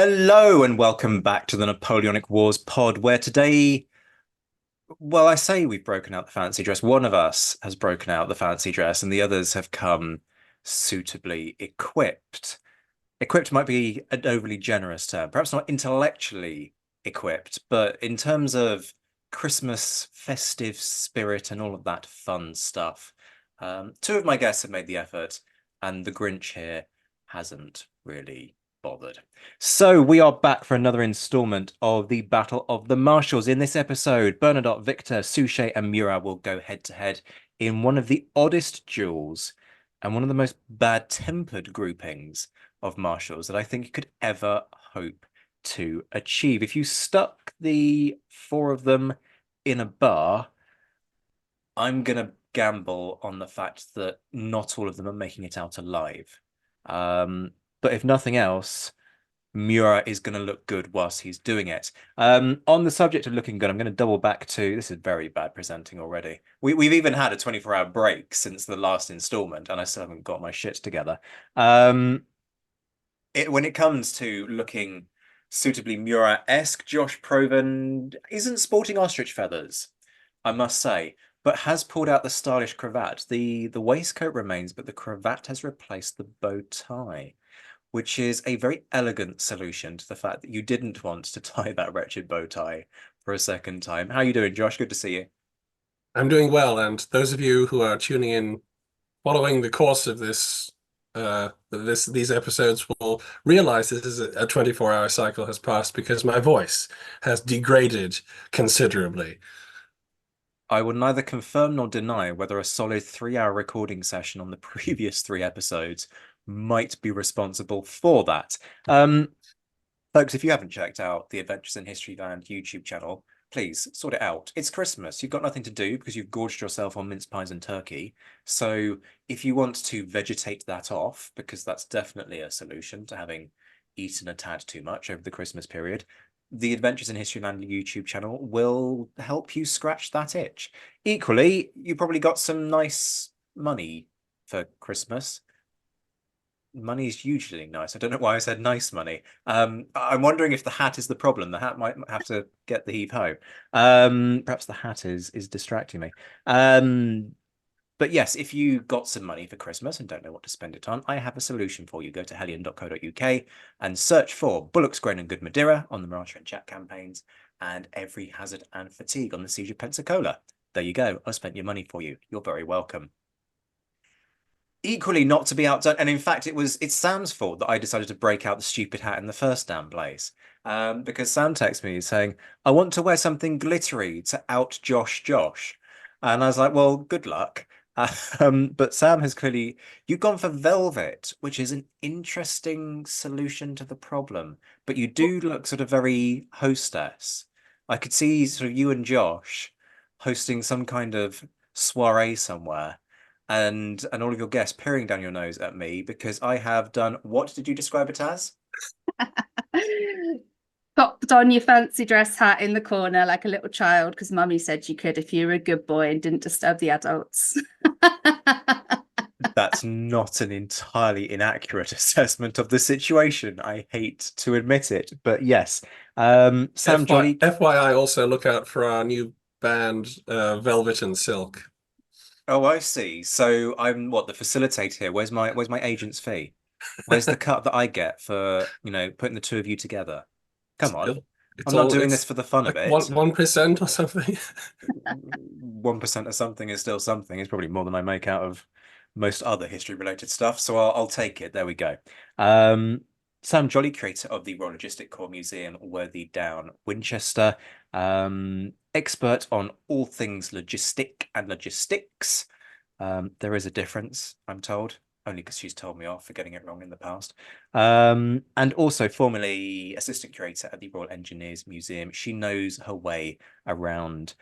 Hello and welcome back to the Napoleonic Wars pod, where today, well, I say we've broken out the fancy dress. One of us has broken out the fancy dress, and the others have come suitably equipped. Equipped might be an overly generous term, perhaps not intellectually equipped, but in terms of Christmas festive spirit and all of that fun stuff. Two of my guests have made the effort, and the Grinch here hasn't really bothered. So we are back for another installment of the Battle of the Marshals. In this episode, Bernadotte, Victor, Suchet, and Murat will go head to head in one of the oddest duels and one of the most bad-tempered groupings of marshals that I think you could ever hope to achieve. If you stuck the four of them in a bar, I'm going to gamble on the fact that not all of them are making it out alive. But if nothing else, Murat is going to look good whilst he's doing it. On the subject of looking good, I'm going to double back to this is very bad presenting already. We've even had a 24-hour break since the last installment, and I still haven't got my shit together. When it comes to looking suitably Murat-esque, Josh Proven isn't sporting ostrich feathers, I must say, but has pulled out the stylish cravat. The waistcoat remains, but the cravat has replaced the bow tie, which is a very elegant solution to the fact that you didn't want to tie that wretched bow tie for a second time. How are you doing, Josh? Good to see you. I'm doing well, and those of you who are tuning in, following the course of these episodes will realize this is a 24-hour cycle has passed because my voice has degraded considerably. I will neither confirm nor deny whether a solid 3-hour recording session on the previous three episodes might be responsible for that. Folks, if you haven't checked out the Adventures in Historyland YouTube channel, please sort it out. It's Christmas. You've got nothing to do because you've gorged yourself on mince pies and turkey. So if you want to vegetate that off, because that's definitely a solution to having eaten a tad too much over the Christmas period, the Adventures in Historyland YouTube channel will help you scratch that itch. Equally, you probably got some nice money for Christmas. Money is usually nice. I don't know why I said nice money. I'm wondering if the hat is the problem. The hat might have to get the heave ho. Perhaps the hat is distracting me. But yes, if you got some money for Christmas and don't know what to spend it on, I have a solution for you. Go to hellion.co.uk and search for Bullocks, Grain and Good Madeira on the Marshall and Chat campaigns and Every Hazard and Fatigue on the Siege of Pensacola. There you go. I spent your money for you. You're very welcome. Equally not to be outdone, and in fact it's Sam's fault that I decided to break out the stupid hat in the first damn place, because Sam texted me saying I want to wear something glittery to out Josh, and I was like, well, good luck. But Sam has clearly, you've gone for velvet, which is an interesting solution to the problem, but you do look sort of very hostess. I could see sort of you and Josh hosting some kind of soiree somewhere, and all of your guests peering down your nose at me because I have done, what did you describe it as? Popped on your fancy dress hat in the corner like a little child because mummy said you could if you were a good boy and didn't disturb the adults. That's not an entirely inaccurate assessment of the situation. I hate to admit it, but yes. Sam Jolly. FYI, also look out for our new band, Velvet and Silk. Oh, I see. So I'm what, the facilitator here. Where's my agent's fee? Where's the cut that I get for, putting the two of you together? Come on. It's I'm not all doing it's this for the fun of like it. 1% or something. 1% of something is still something. It's probably more than I make out of most other history related stuff. So I'll take it. There we go. Sam Jolly, creator of the Royal Logistic Corps Museum, Worthy Down, Winchester. Expert on all things logistic and logistics. There is a difference, I'm told, only because she's told me off for getting it wrong in the past. And also formerly assistant curator at the Royal Engineers Museum. She knows her way around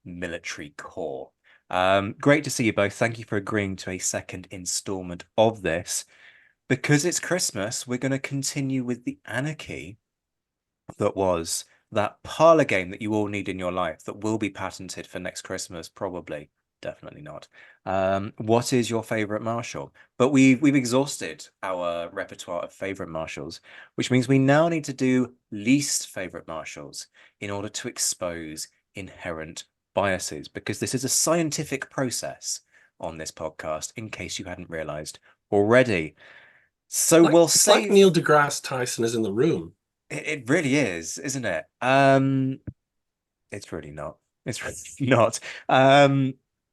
military corps. Great to see you both. Thank you for agreeing to a second installment of this. Because it's Christmas, we're going to continue with the anarchy that was that parlor game that you all need in your life that will be patented for next Christmas, probably. definitely not. What is your favorite marshal? But we've exhausted our repertoire of favorite marshals, which means we now need to do least favorite marshals in order to expose inherent biases, because this is a scientific process on this podcast, in case you hadn't realized already. So we'll It's save. like Neil deGrasse Tyson is in the room. It really is, isn't it? It's really not. It's really not.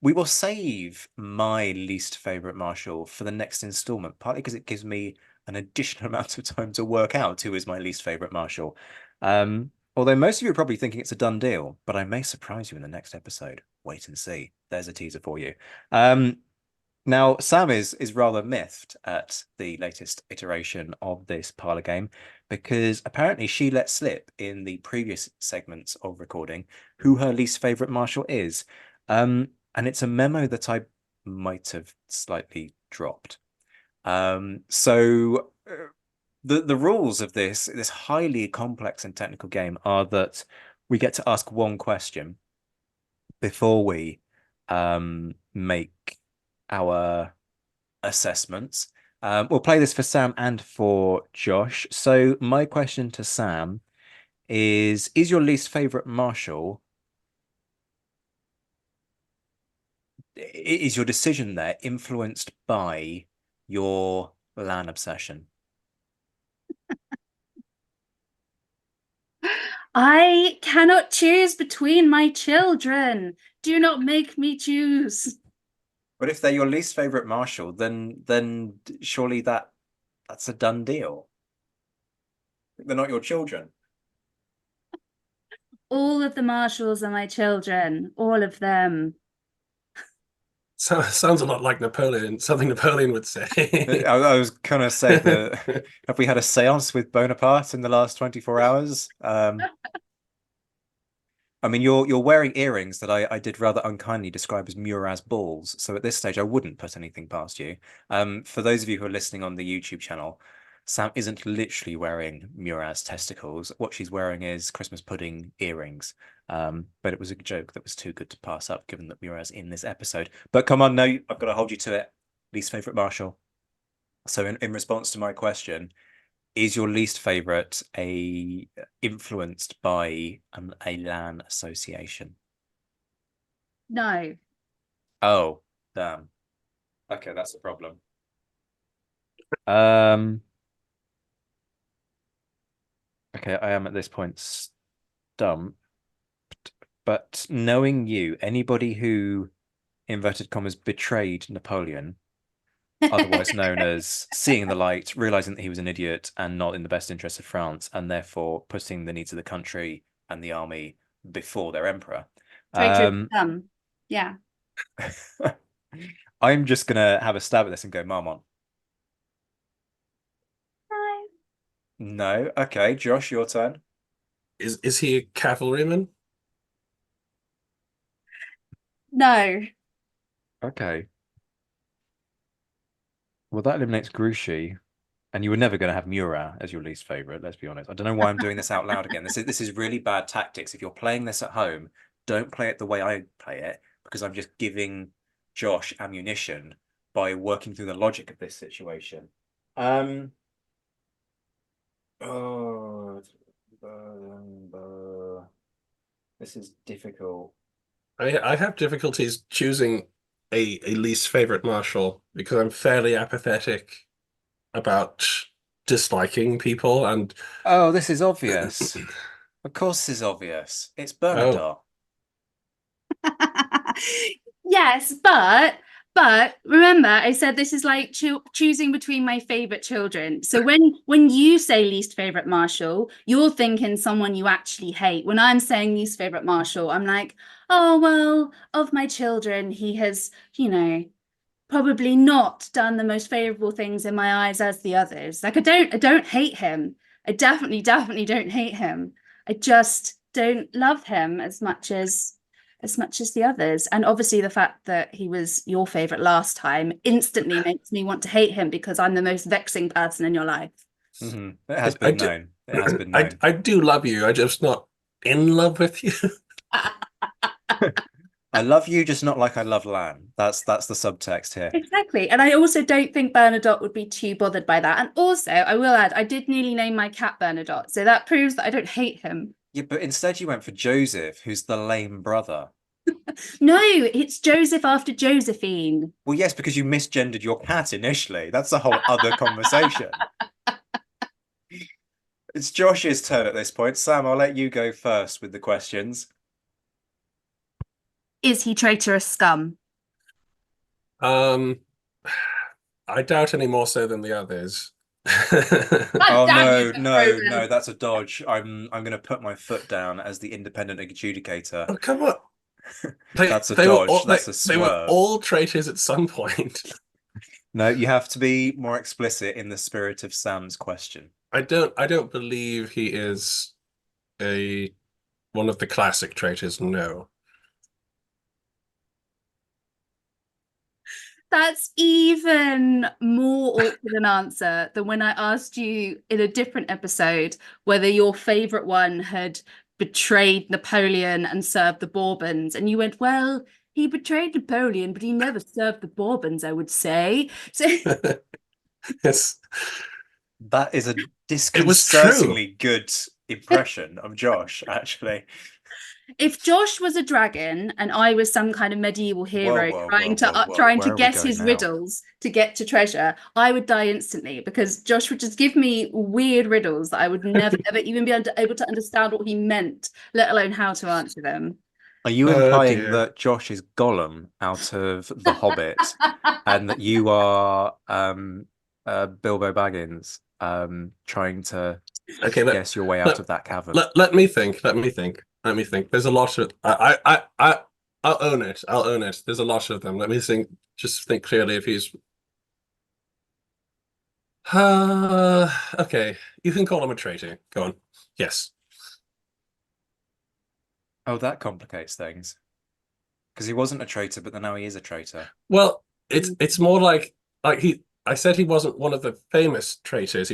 We will save my least favorite marshal for the next installment, partly because it gives me an additional amount of time to work out who is my least favorite marshal. Although most of you are probably thinking it's a done deal, but I may surprise you in the next episode. Wait and see. There's a teaser for you. Now, Sam is rather miffed at the latest iteration of this parlor game, because apparently she let slip in the previous segments of recording who her least favorite marshal is. And it's a memo that I might have slightly dropped. So the rules of this highly complex and technical game are that we get to ask one question before we make our assessments. We'll play this for Sam and for Josh. So my question to Sam is your least favorite marshal, is your decision there influenced by your LAN obsession? I cannot choose between my children. Do not make me choose. But if they're your least favorite marshal, then surely that's a done deal. They're not your children. All of the marshals are my children. All of them. So, sounds a lot like Napoleon, something Napoleon would say. I was gonna say that have we had a seance with Bonaparte in the last 24 hours? I mean, you're wearing earrings that I did rather unkindly describe as Murat's balls. So at this stage, I wouldn't put anything past you. For those of you who are listening on the YouTube channel, Sam isn't literally wearing Murat's testicles. What she's wearing is Christmas pudding earrings. But it was a joke that was too good to pass up, given that Murat's in this episode. But come on, no, I've got to hold you to it. Least favorite marshal. So in response to my question, is your least favorite influenced by a LAN association? No. Oh, damn. Okay, that's the problem. Okay, I am at this point stumped. But knowing you, anybody who, inverted commas, betrayed Napoleon, otherwise known as seeing the light, realizing that he was an idiot and not in the best interest of France, and therefore putting the needs of the country and the army before their emperor. Yeah. I'm just gonna have a stab at this and go Marmont. No. Okay, Josh, your turn. Is he a cavalryman? No. Okay. Well, that eliminates Grouchy, and you were never going to have Murat as your least favorite. Let's be honest. I don't know why I'm doing this out loud again. This is really bad tactics. If you're playing this at home, don't play it the way I play it, because I'm just giving Josh ammunition by working through the logic of this situation. This is difficult. I have difficulties choosing a least favorite marshal because I'm fairly apathetic about disliking people, and Oh, this is obvious. Of course, this is obvious. It's Bernadotte. Yes, but remember, I said this is like choosing between my favorite children. So when you say least favorite marshal, you're thinking someone you actually hate. When I'm saying least favorite marshal, I'm like, oh well, of my children, he has, probably not done the most favorable things in my eyes as the others. Like I don't hate him. I definitely don't hate him. I just don't love him as much as the others. And obviously the fact that he was your favorite last time instantly makes me want to hate him because I'm the most vexing person in your life. Mm-hmm. It has been known. It has been known. I do love you. I'm just not in love with you. I love you, just not like I love Lan. That's the subtext here. Exactly. And I also don't think Bernadotte would be too bothered by that. And also, I will add, I did nearly name my cat Bernadotte. So that proves that I don't hate him. Yeah, but instead you went for Joseph, who's the lame brother. No, it's Joseph after Josephine. Well, yes, because you misgendered your cat initially. That's a whole other conversation. It's Josh's turn at this point. Sam, I'll let you go first with the questions. Is he traitorous scum? I doubt any more so than the others. Oh damn no, that's a dodge. I'm gonna put my foot down as the independent adjudicator. Oh, come on. That's a dodge. That's a They were swerve. all traitors at some point. No, you have to be more explicit in the spirit of Sam's question. I don't believe he is one of the classic traitors, no. That's even more awkward an answer than when I asked you in a different episode whether your favorite one had betrayed Napoleon and served the Bourbons. And you went, well, he betrayed Napoleon, but he never served the Bourbons, I would say. So Yes. That is a It was true. disconcertingly good impression of Josh, actually. if Josh was a dragon and I was some kind of medieval hero Whoa, trying to whoa. trying Where to are we guess going his now? riddles to get to treasure, I would die instantly because Josh would just give me weird riddles that I would never ever even be able to understand what he meant, let alone how to answer them. Are you Oh, implying dear. that Josh is Gollum out of The Hobbit and that you are Bilbo Baggins trying to guess your way out of that cavern? Let me think. There's a lot of I'll own it. There's a lot of them. Let me think. Just think clearly if he's okay. You can call him a traitor. Go on. Yes. Oh, that complicates things. Because he wasn't a traitor, but then now he is a traitor. Well, it's more like I said he wasn't one of the famous traitors.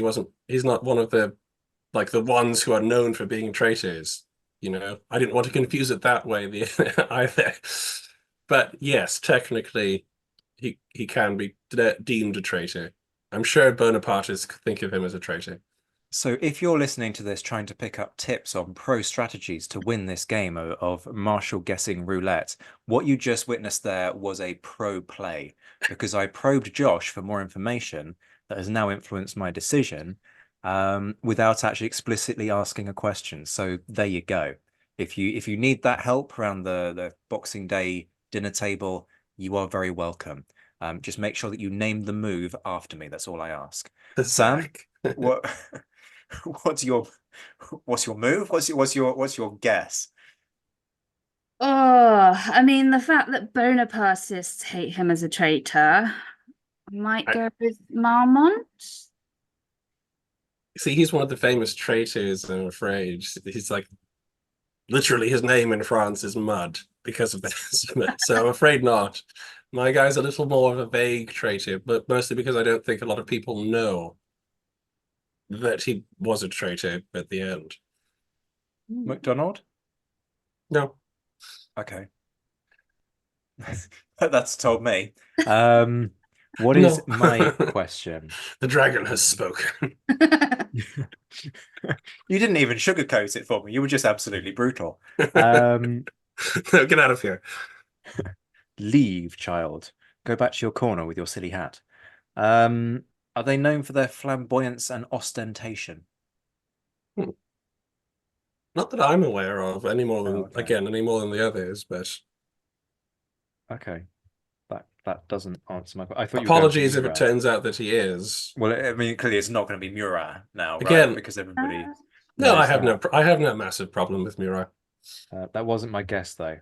He's not one of the the ones who are known for being traitors. I didn't want to confuse it that way either. But yes, technically he can be deemed a traitor. I'm sure Bonapartists think of him as a traitor. So if you're listening to this trying to pick up tips on pro strategies to win this game of martial guessing roulette, what you just witnessed there was a pro play because I probed Josh for more information that has now influenced my decision without actually explicitly asking a question. So there you go. If you need that help around the Boxing Day dinner table, you are very welcome. Just make sure that you name the move after me. That's all I ask. Sam, what? What's your move? What's your guess? Oh, I mean, the fact that Bonapartists hate him as a traitor, I might go with Marmont. See, he's one of the famous traitors, I'm afraid. He's literally his name in France is Mud because of this. So I'm afraid not. My guy's a little more of a vague traitor, but mostly because I don't think a lot of people know that he was a traitor at the end. MacDonald? No. Okay. That's told me. What is my question? The dragon has spoken. You didn't even sugarcoat it for me. You were just absolutely brutal. No, get out of here. Leave, child. Go back to your corner with your silly hat. Are they known for their flamboyance and ostentation? Not that I'm aware of any more than any more than the others, but okay. That doesn't answer my question. I thought apologies if it turns out that he is. Well, I mean, clearly it's not going to be Murat now, again, right? Because everybody. No, I have no massive problem with Murat. That wasn't my guess, though.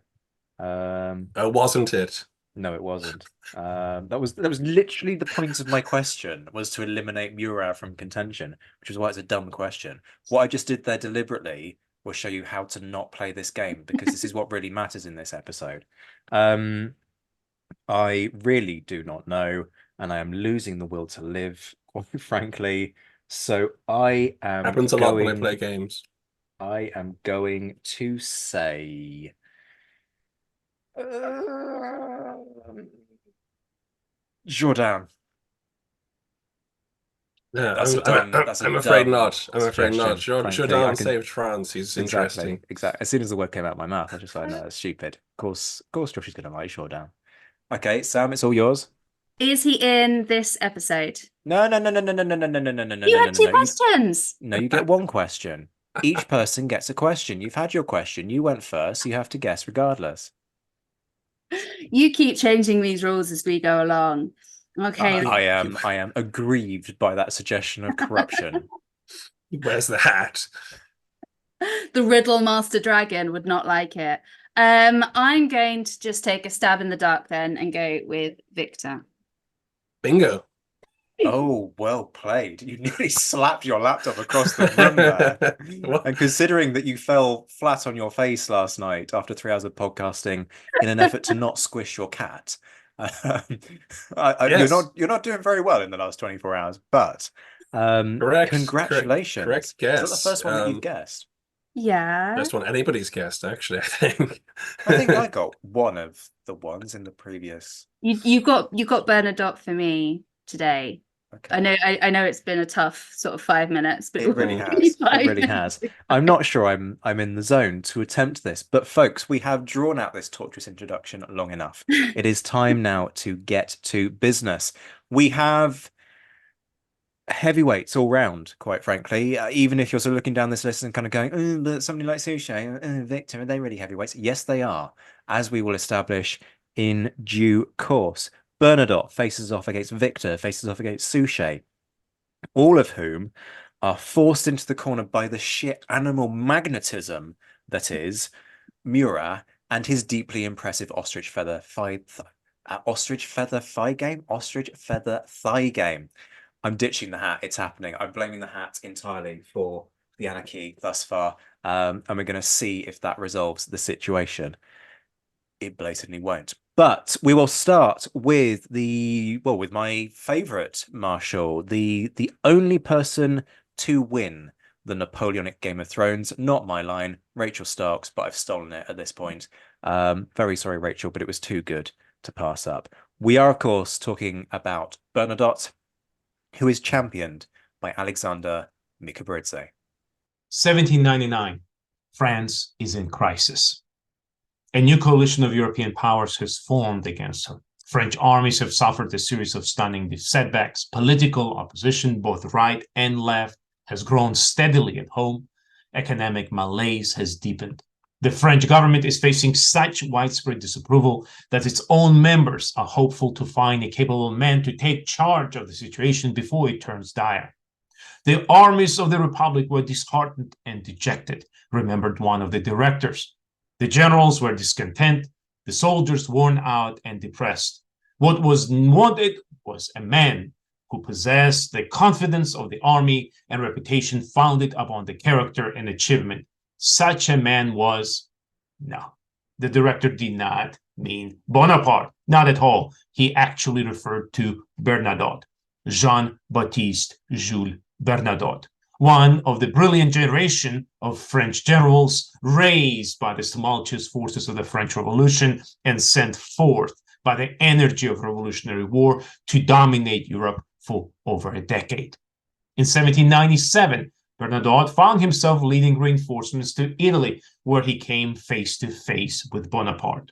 Oh, wasn't it? No, it wasn't. That was literally the point of my question, was to eliminate Murat from contention, which is why it's a dumb question. What I just did there deliberately was show you how to not play this game, because this is what really matters in this episode. I really do not know, and I am losing the will to live, quite frankly. So I am happens a lot when I play games. I am going to say Jourdan. Yeah, That's a dumb. That's a I'm afraid dumb not. I'm afraid not. suggestion. Frankly, I Jourdan can saved France. He's exactly. interesting. As soon as the word came out of my mouth, I just like, no, that's stupid. Of course, Josh is going to like Jourdan. Okay, Sam, it's all yours. Is he in this episode? No, no, no, no, no, no, no, no, no, no, no, no, You no, had no, two no. questions. No, you get one question. Each person gets a question. You've had your question. You went first. You have to guess regardless. You keep changing these rules as we go along. Okay. I am aggrieved by that suggestion of corruption. Where's the hat? The Riddle Master Dragon would not like it. I'm going to just take a stab in the dark then and go with Victor. Bingo. Oh, well played. You nearly slapped your laptop across the room there. And considering that you fell flat on your face last night after 3 hours of podcasting in an effort to not squish your cat, Yes. you're not doing very well in the last 24 hours, but congratulations. Correct guess. Is that the first one that you've guessed? Yeah. First one anybody's guessed, actually, I think. I think I got one of the ones in the previous. You got Bernadotte for me today. Okay. I know it's been a tough sort of 5 minutes, but It really has. It really has. I'm not sure I'm in the zone to attempt this, but folks, we have drawn out this torturous introduction long enough. It is time now to get to business. We have heavyweights all round, quite frankly. Even if you're sort of looking down this list and kind of going, oh, but somebody like Suchet, Victor, are they really heavyweights? Yes, they are, as we will establish in due course. Bernadotte faces off against Victor, faces off against Suchet, all of whom are forced into the corner by the sheer animal magnetism that is Murat and his deeply impressive ostrich feather thigh game. I'm ditching the hat. It's happening. I'm blaming the hat entirely for the anarchy thus far. And we're going to see if that resolves the situation. It blatantly won't. But we will start with with my favorite Marshal, the only person to win the Napoleonic Game of Thrones. Not my line, Rachel Starks, but I've stolen it at this point. Very sorry, Rachel, but it was too good to pass up. We are, of course, talking about Bernadotte, who is championed by Alexander Mikaberidze. 1799, France is in crisis. A new coalition of European powers has formed against her. French armies have suffered a series of stunning setbacks. Political opposition, both right and left, has grown steadily at home. Economic malaise has deepened. The French government is facing such widespread disapproval that its own members are hopeful to find a capable man to take charge of the situation before it turns dire. The armies of the Republic were disheartened and dejected, remembered one of the directors. The generals were discontent, the soldiers worn out and depressed. What was wanted was a man who possessed the confidence of the army and reputation founded upon the character and achievement. Such a man was, no, the director did not mean Bonaparte, not at all. He actually referred to Bernadotte, Jean-Baptiste Jules Bernadotte, one of the brilliant generation of French generals raised by the tumultuous forces of the French Revolution and sent forth by the energy of revolutionary war to dominate Europe for over a decade. In 1797, Bernadotte found himself leading reinforcements to Italy, where he came face to face with Bonaparte.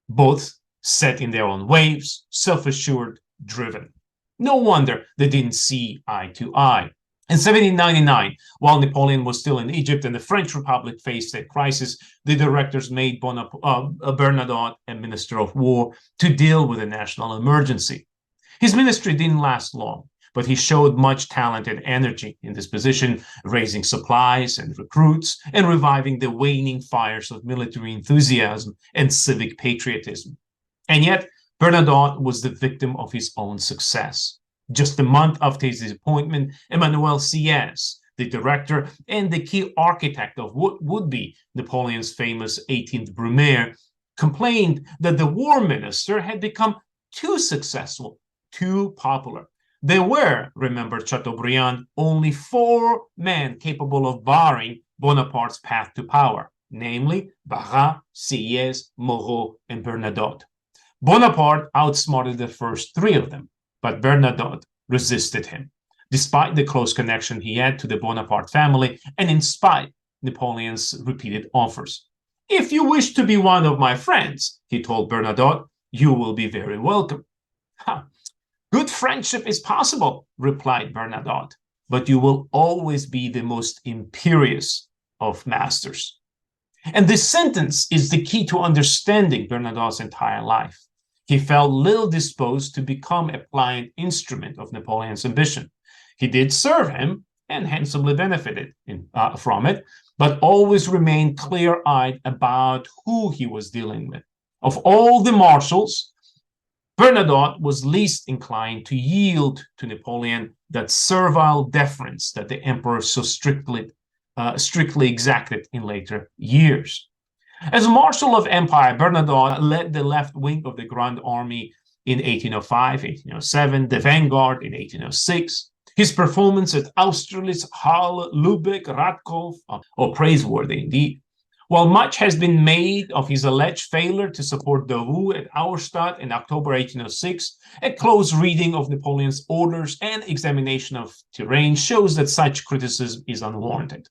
Both set in their own waves, self-assured, driven. No wonder they didn't see eye to eye. In 1799, while Napoleon was still in Egypt and the French Republic faced a crisis, the directors made Bernadotte a minister of war to deal with a national emergency. His ministry didn't last long, but he showed much talent and energy in this position, raising supplies and recruits and reviving the waning fires of military enthusiasm and civic patriotism. And yet, Bernadotte was the victim of his own success. Just a month after his appointment, Emmanuel Sieyès, the director and the key architect of what would be Napoleon's famous 18th Brumaire, complained that the war minister had become too successful, too popular. There were, remembered Chateaubriand, only 4 men capable of barring Bonaparte's path to power: namely Barras, Sieyès, Moreau, and Bernadotte. Bonaparte outsmarted the first three of them, but Bernadotte resisted him, despite the close connection he had to the Bonaparte family and in spite of Napoleon's repeated offers. "If you wish to be one of my friends," he told Bernadotte, "you will be very welcome." "Ha. Good friendship is possible," replied Bernadotte, "but you will always be the most imperious of masters." And this sentence is the key to understanding Bernadotte's entire life. He felt little disposed to become a pliant instrument of Napoleon's ambition. He did serve him and handsomely benefited from it, but always remained clear-eyed about who he was dealing with. Of all the marshals, Bernadotte was least inclined to yield to Napoleon that servile deference that the emperor so strictly exacted in later years. As Marshal of Empire, Bernadotte led the left wing of the Grand Army in 1805, 1807, the vanguard in 1806. His performance at Austerlitz, Halle, Lübeck, Ratkov are praiseworthy indeed. While much has been made of his alleged failure to support Davout at Auerstadt in October 1806, a close reading of Napoleon's orders and examination of terrain shows that such criticism is unwarranted.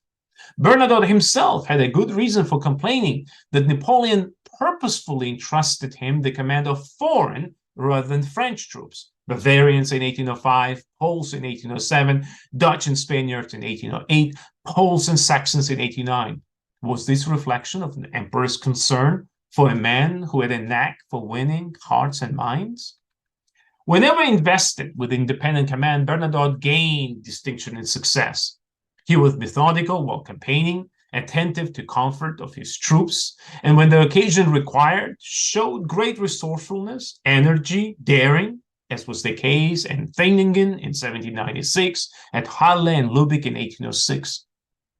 Bernadotte himself had a good reason for complaining that Napoleon purposefully entrusted him the command of foreign rather than French troops. Bavarians in 1805, Poles in 1807, Dutch and Spaniards in 1808, Poles and Saxons in 1809. Was this reflection of the emperor's concern for a man who had a knack for winning hearts and minds? Whenever invested with independent command, Bernadotte gained distinction and success. He was methodical while campaigning, attentive to comfort of his troops, and when the occasion required, showed great resourcefulness, energy, daring, as was the case in Tübingen in 1796, at Halle and Lübeck in 1806.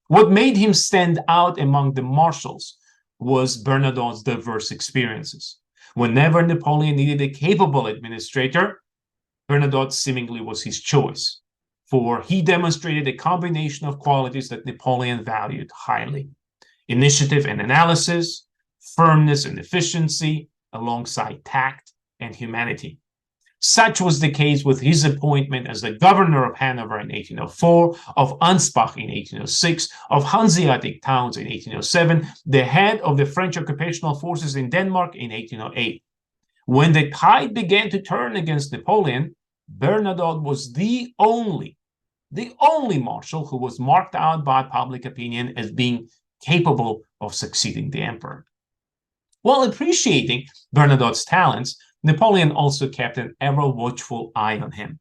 What made him stand out among the marshals was Bernadotte's diverse experiences. Whenever Napoleon needed a capable administrator, Bernadotte seemingly was his choice, for he demonstrated a combination of qualities that Napoleon valued highly: initiative and analysis, firmness and efficiency, alongside tact and humanity. Such was the case with his appointment as the governor of Hanover in 1804, of Ansbach in 1806, of Hanseatic towns in 1807, the head of the French occupational forces in Denmark in 1808. When the tide began to turn against Napoleon, Bernadotte was the only marshal who was marked out by public opinion as being capable of succeeding the emperor. While appreciating Bernadotte's talents, Napoleon also kept an ever-watchful eye on him.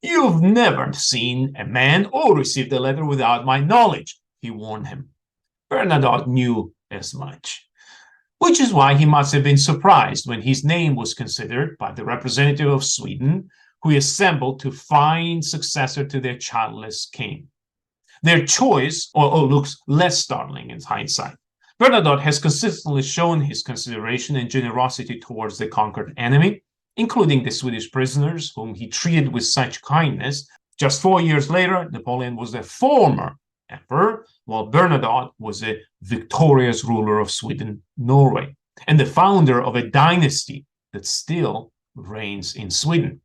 "You've never seen a man or received a letter without my knowledge," he warned him. Bernadotte knew as much, which is why he must have been surprised when his name was considered by the representative of Sweden, who assembled to find successor to their childless king. Their choice looks less startling in hindsight. Bernadotte has consistently shown his consideration and generosity towards the conquered enemy, including the Swedish prisoners, whom he treated with such kindness. Just 4 years later, Napoleon was the former emperor, while Bernadotte was a victorious ruler of Sweden, Norway, and the founder of a dynasty that still reigns in Sweden.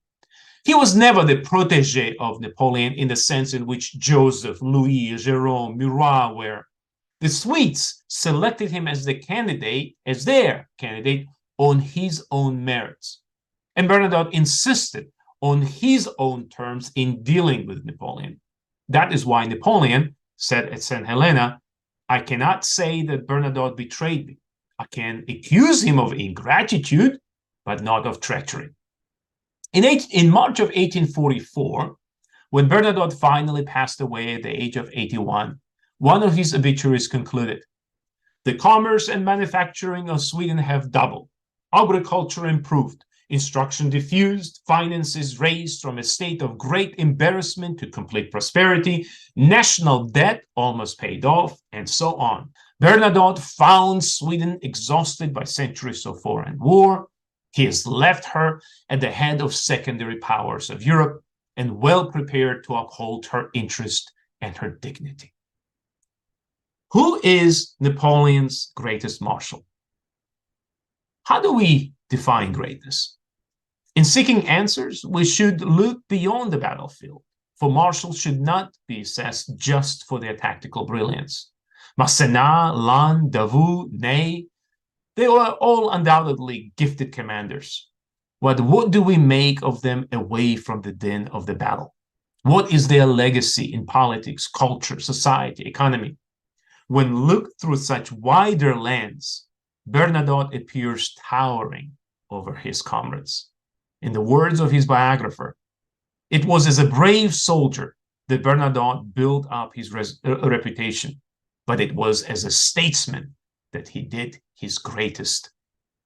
He was never the protege of Napoleon in the sense in which Joseph, Louis, Jérôme, Murat were. The Swedes selected him as their candidate on his own merits. And Bernadotte insisted on his own terms in dealing with Napoleon. That is why Napoleon said at St. Helena, "I cannot say that Bernadotte betrayed me. I can accuse him of ingratitude, but not of treachery." In March of 1844, when Bernadotte finally passed away at the age of 81, one of his obituaries concluded, "The commerce and manufacturing of Sweden have doubled, agriculture improved, instruction diffused, finances raised from a state of great embarrassment to complete prosperity, national debt almost paid off, and so on. Bernadotte found Sweden exhausted by centuries of foreign war. He has left her at the head of secondary powers of Europe and well prepared to uphold her interest and her dignity." Who is Napoleon's greatest marshal? How do we define greatness? In seeking answers, we should look beyond the battlefield, for marshals should not be assessed just for their tactical brilliance. Masséna, Lannes, Davout, Ney, they are all undoubtedly gifted commanders. But what do we make of them away from the din of the battle? What is their legacy in politics, culture, society, economy? When looked through such wider lens, Bernadotte appears towering over his comrades. In the words of his biographer, it was as a brave soldier that Bernadotte built up his reputation, but it was as a statesman that he did his greatest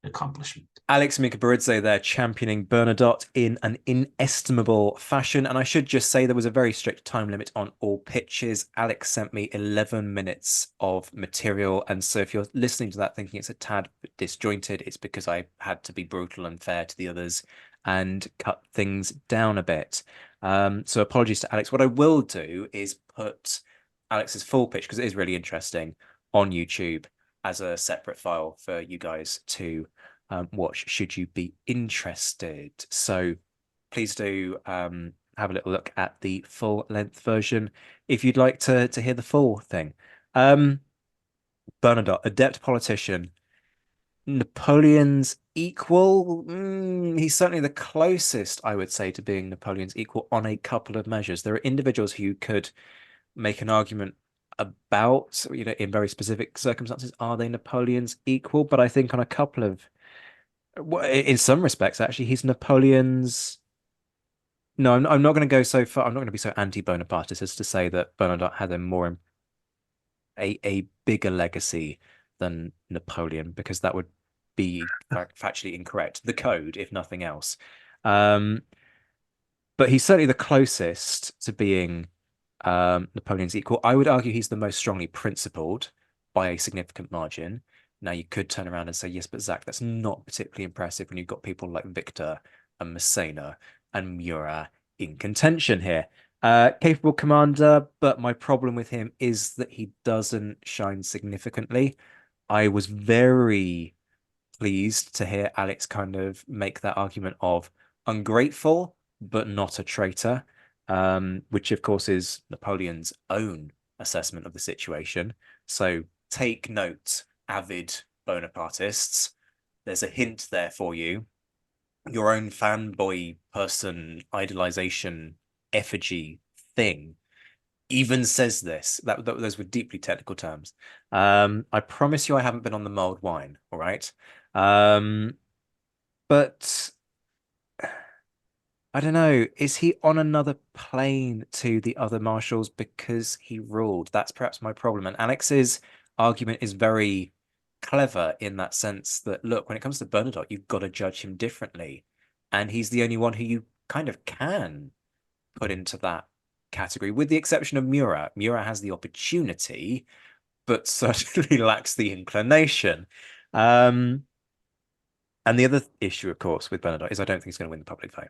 accomplishment. Alex Mikaberidze there championing Bernadotte in an inestimable fashion. And I should just say there was a very strict time limit on all pitches. Alex sent me 11 minutes of material. And so if you're listening to that thinking it's a tad disjointed, it's because I had to be brutal and fair to the others and cut things down a bit. So apologies to Alex. What I will do is put Alex's full pitch, because it is really interesting, on YouTube as a separate file for you guys to watch should you be interested. So please do have a little look at the full length version if you'd like to hear the full thing. Bernadotte, adept politician, Napoleon's equal. He's certainly the closest, I would say, to being Napoleon's equal on a couple of measures. There are individuals who could make an argument about, in very specific circumstances, are they Napoleon's equal? But I think on a couple of, in some respects, actually, he's Napoleon's. No, I'm not going to go so far. I'm not going to be so anti-Bonapartist as to say that Bernadotte had a bigger legacy than Napoleon, because that would be factually incorrect. The code, if nothing else. But he's certainly the closest to being Napoleon's equal. I would argue he's the most strongly principled by a significant margin. Now, you could turn around and say, yes, but Zach, that's not particularly impressive when you've got people like Victor and Masséna and Murat in contention here. Capable commander, but my problem with him is that he doesn't shine significantly. I was very pleased to hear Alex kind of make that argument of ungrateful, but not a traitor. Which of course is Napoleon's own assessment of the situation. So take note, avid Bonapartists. There's a hint there for you. Your own fanboy person idolization effigy thing even says this. Those were deeply technical terms. I promise you I haven't been on the mulled wine, all right? But I don't know. Is he on another plane to the other marshals because he ruled? That's perhaps my problem. And Alex's argument is very clever in that sense that, look, when it comes to Bernadotte, you've got to judge him differently. And he's the only one who you kind of can put into that category, with the exception of Murat. Murat has the opportunity, but certainly lacks the inclination. And the other issue, of course, with Bernadotte is I don't think he's going to win the public vote.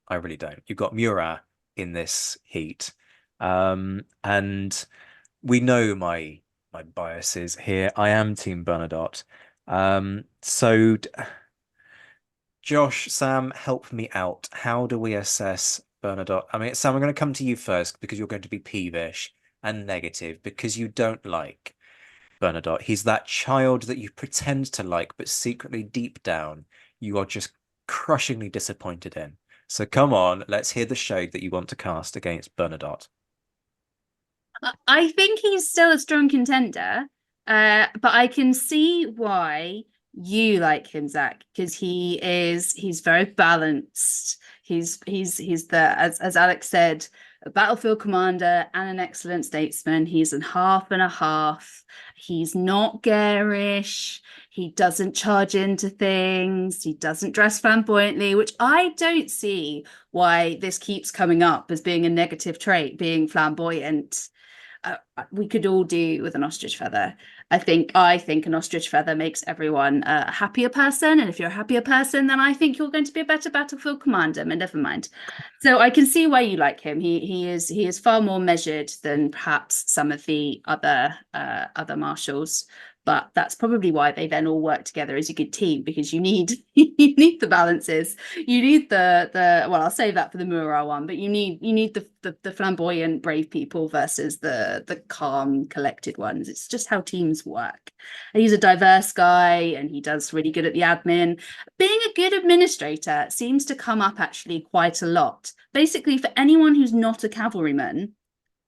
I really don't. You've got Murat in this heat. And we know my biases here. I am Team Bernadotte. So Josh, Sam, help me out. How do we assess Bernadotte? I mean, Sam, I'm going to come to you first because you're going to be peevish and negative because you don't like Bernadotte. He's that child that you pretend to like, but secretly deep down, you are just crushingly disappointed in. So come on, let's hear the shade that you want to cast against Bernadotte. I think he's still a strong contender, but I can see why you like him, Zach, because he's very balanced. He's the, as Alex said, a battlefield commander and an excellent statesman. He's a half and a half. He's not garish. He doesn't charge into things. He doesn't dress flamboyantly, which I don't see why this keeps coming up as being a negative trait, being flamboyant. We could all do with an ostrich feather. I think an ostrich feather makes everyone a happier person, and if you're a happier person, then I think you're going to be a better battlefield commander. But never mind. So I can see why you like him. He is far more measured than perhaps some of the other marshals. But that's probably why they then all work together as a good team, because you need you need the balances. You need the well, I'll save that for the Murat one, but you need the flamboyant brave people versus the calm collected ones. It's just how teams work. And he's a diverse guy, and he does really good at the admin. Being a good administrator seems to come up actually quite a lot. Basically, for anyone who's not a cavalryman,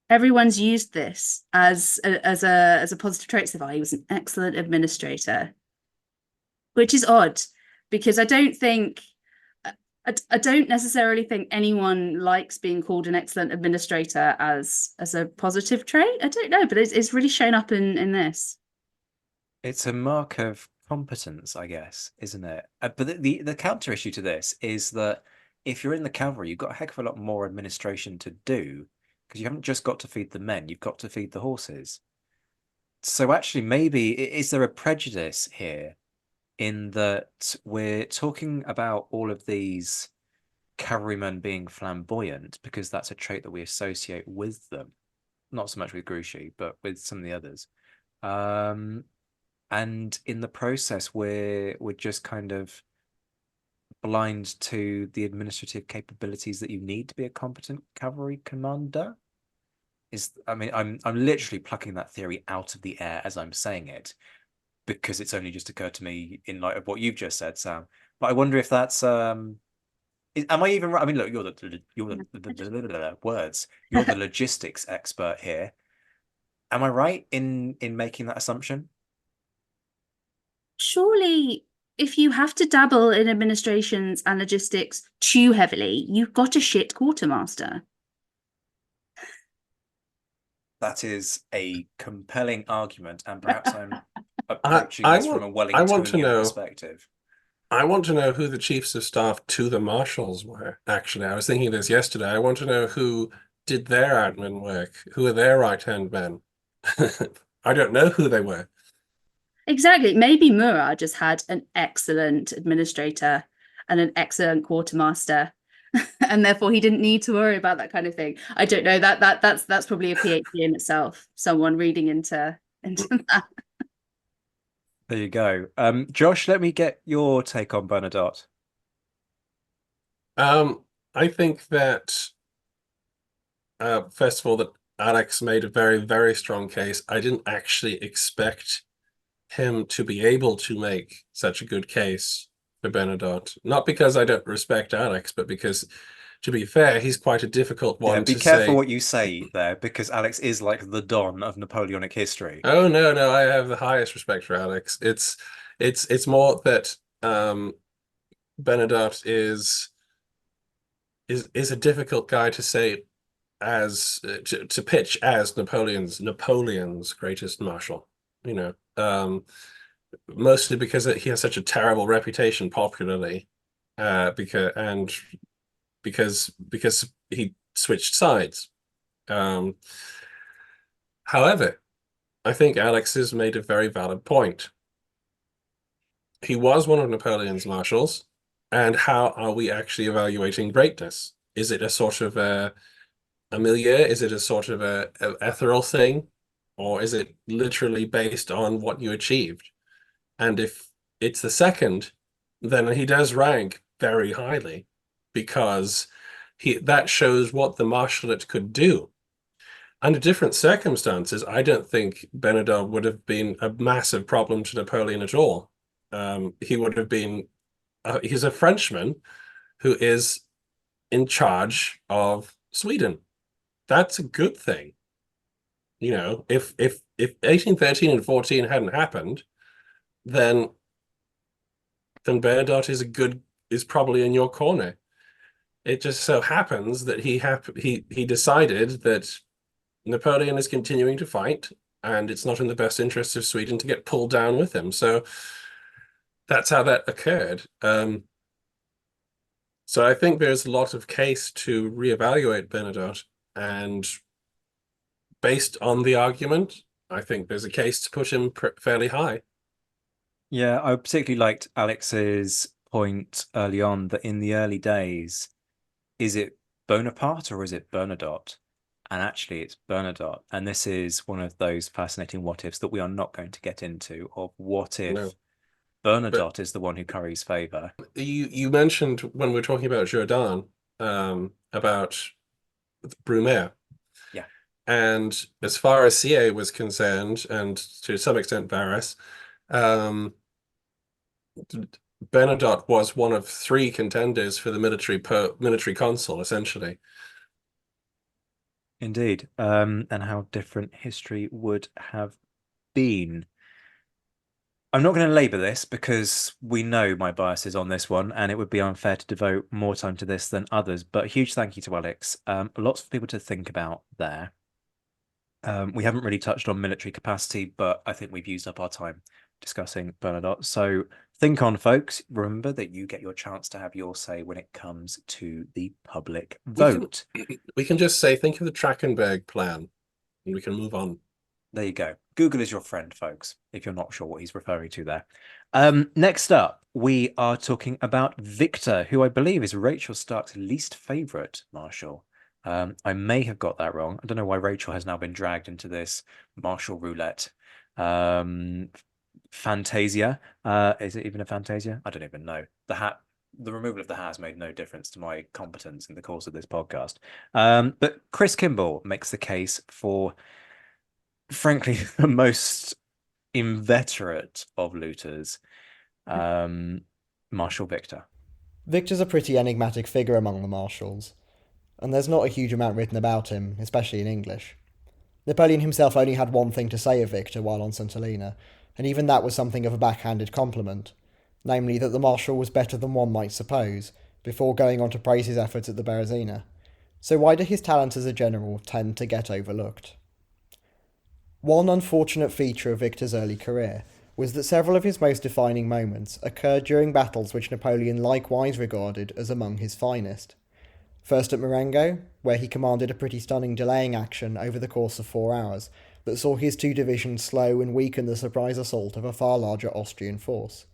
everyone's used this as a positive trait. So he was an excellent administrator, which is odd, because I don't necessarily think anyone likes being called an excellent administrator as a positive trait. I don't know, but it's really shown up in this. It's a mark of competence, I guess, isn't it? But the counter issue to this is that if you're in the cavalry, you've got a heck of a lot more administration to do, because you haven't just got to feed the men, you've got to feed the horses. So actually, maybe, is there a prejudice here in that we're talking about all of these cavalrymen being flamboyant because that's a trait that we associate with them, not so much with Grouchy, but with some of the others. And in the process, we're just kind of blind to the administrative capabilities that you need to be a competent cavalry commander. I mean, I'm literally plucking that theory out of the air as I'm saying it, because it's only just occurred to me in light of what you've just said, Sam. But I wonder if that's am I even right? I mean, look, you're the words. You're the logistics expert here. Am I right in making that assumption? Surely, if you have to dabble in administrations and logistics too heavily, you've got a shit quartermaster. That is a compelling argument, and perhaps I'm approaching this from a Wellingtonian perspective. I want to know who the chiefs of staff to the marshals were, actually. I was thinking this yesterday. I want to know who did their admin work, who are their right-hand men. I don't know who they were. Exactly. Maybe Murat just had an excellent administrator and an excellent quartermaster, and therefore he didn't need to worry about that kind of thing. I don't know. That's probably a PhD in itself. Someone reading into that. There you go. Josh, let me get your take on Bernadotte. I think that first of all, that Alex made a very, very strong case. I didn't actually expect him to be able to make such a good case for Bernadotte. Not because I don't respect Alex, but because, to be fair, he's quite a difficult one to say. Be careful what you say there, because Alex is like the Don of Napoleonic history. Oh no, I have the highest respect for Alex. It's more that Bernadotte is a difficult guy to say as to pitch as Napoleon's greatest marshal. You know, mostly because he has such a terrible reputation popularly, because he switched sides. However, I think Alex has made a very valid point. He was one of Napoleon's marshals, and how are we actually evaluating greatness? Is it a sort of a milieu? Is it a sort of a ethereal thing? Or is it literally based on what you achieved? And if it's the second, then he does rank very highly, because that shows what the marshalate could do. Under different circumstances, I don't think Bernadotte would have been a massive problem to Napoleon at all. He would have been, he's a Frenchman who is in charge of Sweden. That's a good thing. You know, if 1813 and 14 hadn't happened, then Bernadotte is probably in your corner. It just so happens that he decided that Napoleon is continuing to fight, and it's not in the best interest of Sweden to get pulled down with him. So that's how that occurred. So I think there's a lot of case to reevaluate Bernadotte, and based on the argument, I think there's a case to put him fairly high. Yeah, I particularly liked Alex's point early on that in the early days, is it Bonaparte or is it Bernadotte? And actually, it's Bernadotte. And this is one of those fascinating what ifs that we are not going to get into, of what if No. Bernadotte is the one who curries favor. You mentioned when we were talking about Jourdan, about Brumaire. Yeah. And as far as CA was concerned, and to some extent Barras, Bernadotte was one of 3 contenders for the military consul, essentially. Indeed. And how different history would have been. I'm not going to labour this because we know my biases on this one, and it would be unfair to devote more time to this than others. But a huge thank you to Alex. Lots of people to think about there. We haven't really touched on military capacity, but I think we've used up our time discussing Bernadotte. So think on, folks. Remember that you get your chance to have your say when it comes to the public vote. We can just say, think of the Trachtenberg plan, and we can move on. There you go. Google is your friend, folks, if you're not sure what he's referring to there. Next up, we are talking about Victor, who I believe is Rachel Stark's least favourite Marshal. I may have got that wrong. I don't know why Rachel has now been dragged into this Marshal roulette. Fantasia. Is it even a Fantasia? I don't even know. The removal of the hat has made no difference to my competence in the course of this podcast. But Chris Kimbell makes the case for, frankly, the most inveterate of looters, Marshal Victor. Victor's a pretty enigmatic figure among the Marshals, and there's not a huge amount written about him, especially in English. Napoleon himself only had one thing to say of Victor while on St. Helena, and even that was something of a backhanded compliment, namely that the Marshal was better than one might suppose, before going on to praise his efforts at the Berezina. So why do his talents as a general tend to get overlooked? One unfortunate feature of Victor's early career was that several of his most defining moments occurred during battles which Napoleon likewise regarded as among his finest. First at Marengo, where he commanded a pretty stunning delaying action over the course of 4 hours that saw his 2 divisions slow and weaken the surprise assault of a far larger Austrian force.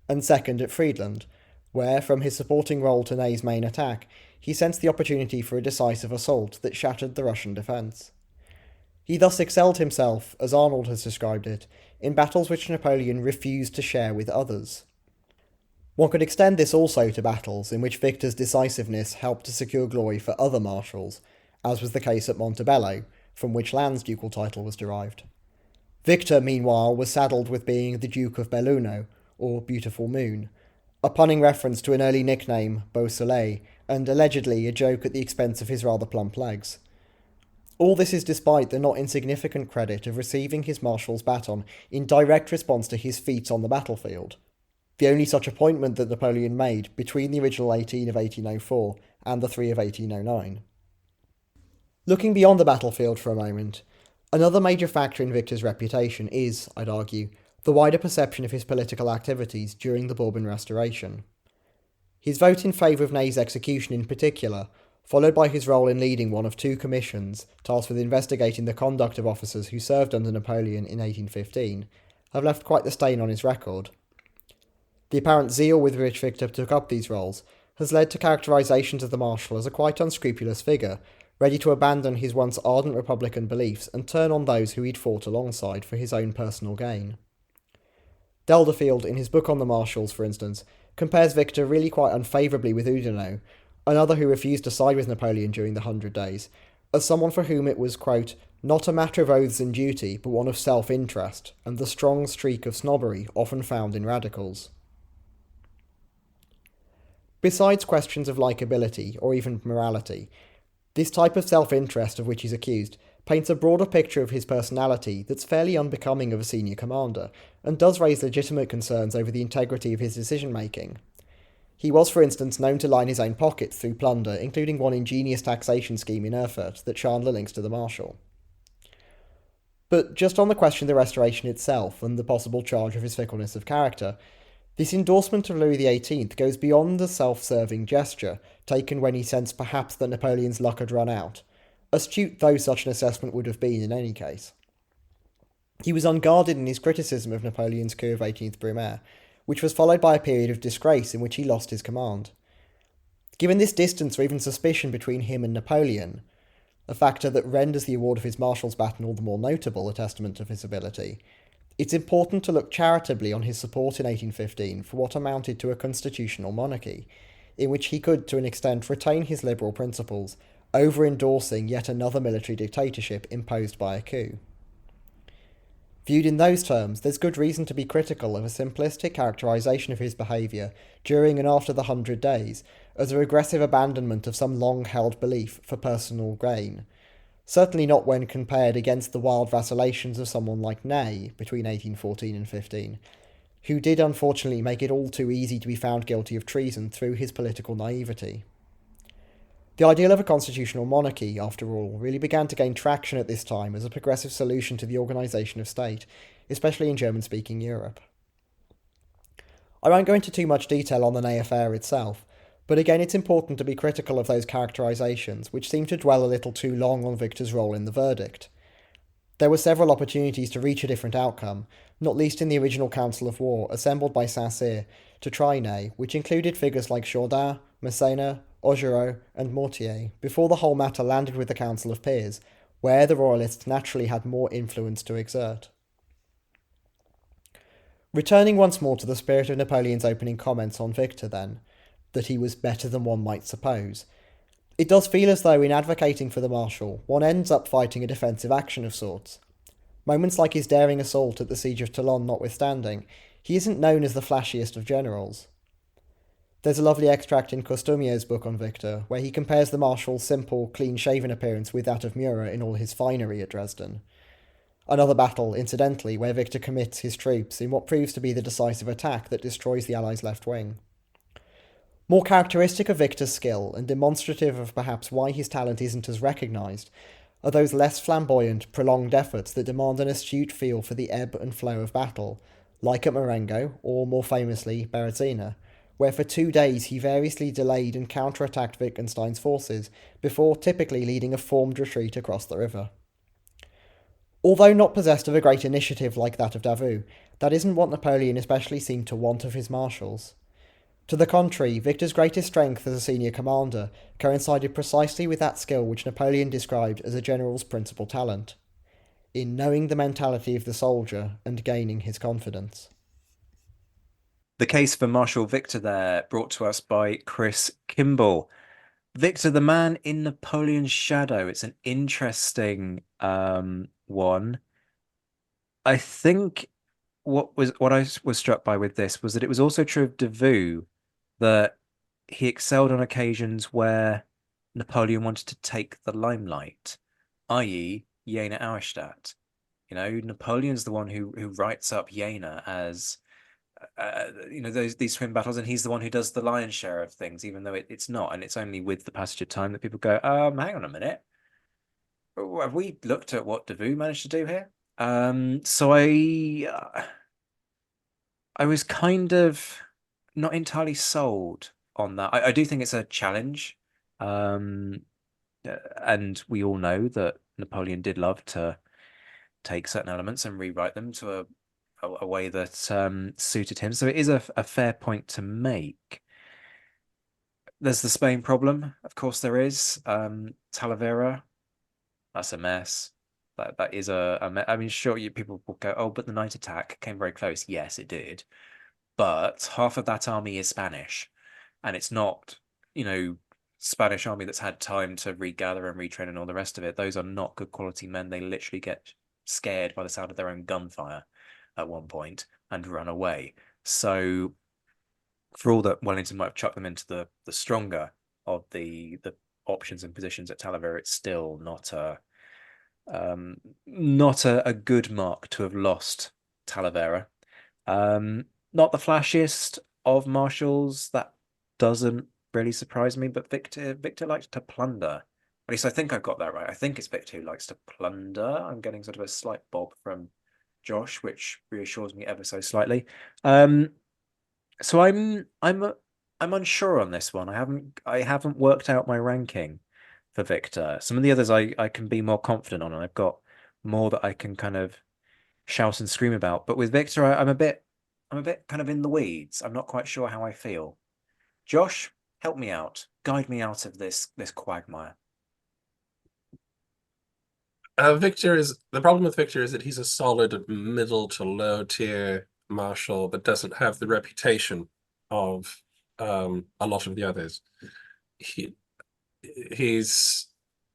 And second at Friedland, where, from his supporting role to Ney's main attack, he sensed the opportunity for a decisive assault that shattered the Russian defence. He thus excelled himself, as Arnold has described it, in battles which Napoleon refused to share with others. One could extend this also to battles in which Victor's decisiveness helped to secure glory for other marshals, as was the case at Montebello, from which Lannes' ducal title was derived. Victor, meanwhile, was saddled with being the Duke of Belluno, or Beautiful Moon, a punning reference to an early nickname, Beau Soleil, and allegedly a joke at the expense of his rather plump legs. All this is despite the not insignificant credit of receiving his marshal's baton in direct response to his feats on the battlefield, the only such appointment that Napoleon made between the original 18 of 1804 and the 3 of 1809. Looking beyond the battlefield for a moment, another major factor in Victor's reputation is, I'd argue, the wider perception of his political activities during the Bourbon Restoration. His vote in favour of Ney's execution in particular, followed by his role in leading one of 2 commissions tasked with investigating the conduct of officers who served under Napoleon in 1815, have left quite the stain on his record. The apparent zeal with which Victor took up these roles has led to characterisations of the Marshal as a quite unscrupulous figure, ready to abandon his once ardent Republican beliefs and turn on those who he'd fought alongside for his own personal gain. Delderfield, in his book on the Marshals, for instance, compares Victor really quite unfavourably with Oudinot, another who refused to side with Napoleon during the 100 Days, as someone for whom it was, quote, not a matter of oaths and duty, but one of self-interest, and the strong streak of snobbery often found in radicals. Besides questions of likability, or even morality, this type of self-interest of which he's accused paints a broader picture of his personality that's fairly unbecoming of a senior commander, and does raise legitimate concerns over the integrity of his decision-making. He was, for instance, known to line his own pockets through plunder, including one ingenious taxation scheme in Erfurt that Chandler links to the Marshal. But just on the question of the Restoration itself, and the possible charge of his fickleness of character, this endorsement of Louis XVIII goes beyond the self-serving gesture taken when he sensed perhaps that Napoleon's luck had run out, astute though such an assessment would have been in any case. He was unguarded in his criticism of Napoleon's coup of 18th Brumaire, which was followed by a period of disgrace in which he lost his command. Given this distance or even suspicion between him and Napoleon, a factor that renders the award of his Marshal's baton all the more notable, a testament of his ability, it's important to look charitably on his support in 1815 for what amounted to a constitutional monarchy, in which he could, to an extent, retain his liberal principles, over-endorsing yet another military dictatorship imposed by a coup. Viewed in those terms, there's good reason to be critical of a simplistic characterisation of his behaviour during and after the 100 Days as a regressive abandonment of some long-held belief for personal gain, certainly not when compared against the wild vacillations of someone like Ney between 1814 and 15, who did unfortunately make it all too easy to be found guilty of treason through his political naivety. The ideal of a constitutional monarchy, after all, really began to gain traction at this time as a progressive solution to the organisation of state, especially in German-speaking Europe. I won't go into too much detail on the Ney affair itself, but again it's important to be critical of those characterisations, which seem to dwell a little too long on Victor's role in the verdict. There were several opportunities to reach a different outcome, not least in the original Council of War assembled by Saint-Cyr to try Ney, which included figures like Jourdan, Massena, Augereau and Mortier, before the whole matter landed with the Council of Peers, where the Royalists naturally had more influence to exert. Returning once more to the spirit of Napoleon's opening comments on Victor then, that he was better than one might suppose, it does feel as though in advocating for the Marshal, one ends up fighting a defensive action of sorts. Moments like his daring assault at the Siege of Toulon notwithstanding, he isn't known as the flashiest of generals. There's a lovely extract in Costumier's book on Victor, where he compares the Marshal's simple, clean-shaven appearance with that of Murat in all his finery at Dresden. Another battle, incidentally, where Victor commits his troops in what proves to be the decisive attack that destroys the Allies' left wing. More characteristic of Victor's skill, and demonstrative of perhaps why his talent isn't as recognised, are those less flamboyant, prolonged efforts that demand an astute feel for the ebb and flow of battle, like at Marengo, or more famously, Berezina, where for 2 days he variously delayed and counterattacked Wittgenstein's forces, before typically leading a formed retreat across the river. Although not possessed of a great initiative like that of Davout, that isn't what Napoleon especially seemed to want of his marshals. To the contrary, Victor's greatest strength as a senior commander coincided precisely with that skill which Napoleon described as a general's principal talent, in knowing the mentality of the soldier and gaining his confidence. The case for Marshal Victor there, brought to us by Chris Kimbell. Victor, the man in Napoleon's shadow. It's an interesting one. I think what I was struck by with this was that it was also true of Davout, that he excelled on occasions where Napoleon wanted to take the limelight, i.e. Jena Auerstadt. You know, Napoleon's the one who writes up Jena as these twin battles, and he's the one who does the lion's share of things, even though it's not, and it's only with the passage of time that people go, hang on a minute, have we looked at what Davout managed to do here? So I was kind of not entirely sold on that. I do think it's a challenge, and we all know that Napoleon did love to take certain elements and rewrite them to a way that suited him. So it is a fair point to make. There's the Spain problem, of course there is. Talavera, that's a mess. That is a mess. I mean, sure, people will go, oh, but the night attack came very close. Yes, it did. But half of that army is Spanish. And it's not, Spanish army that's had time to regather and retrain and all the rest of it. Those are not good quality men. They literally get scared by the sound of their own gunfire at one point and run away. So for all that Wellington might have chucked them into the stronger of the options and positions at Talavera, it's still not a good mark to have lost Talavera. Not the flashiest of marshals. That doesn't really surprise me, but Victor likes to plunder. At least I think I've got that right. I think it's Victor who likes to plunder. I'm getting sort of a slight bob from Josh, which reassures me ever so slightly. So I'm unsure on this one. I haven't worked out my ranking for Victor. Some of the others I can be more confident on, and I've got more that I can kind of shout and scream about. But with Victor, I'm a bit kind of in the weeds. I'm not quite sure how I feel. Josh, help me out. Guide me out of this quagmire. The problem with Victor is that he's a solid middle to low tier marshal, but doesn't have the reputation of a lot of the others. He's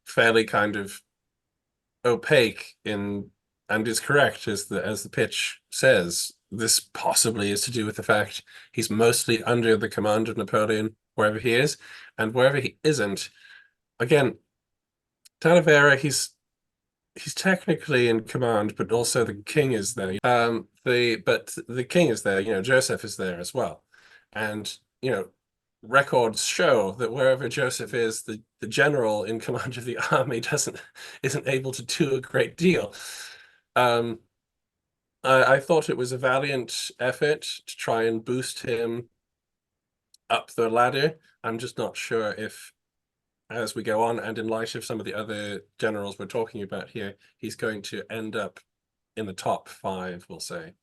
fairly kind of opaque and is correct as the pitch says. This possibly is to do with the fact he's mostly under the command of Napoleon wherever he is, and wherever he isn't, again, Talavera, he's technically in command, but also the king is there. But the king is there, Joseph is there as well. And, records show that wherever Joseph is, the general in command of the army isn't able to do a great deal. I thought it was a valiant effort to try and boost him up the ladder. I'm just not sure if, as we go on, and in light of some of the other generals we're talking about here, he's going to end up in the top 5, we'll say.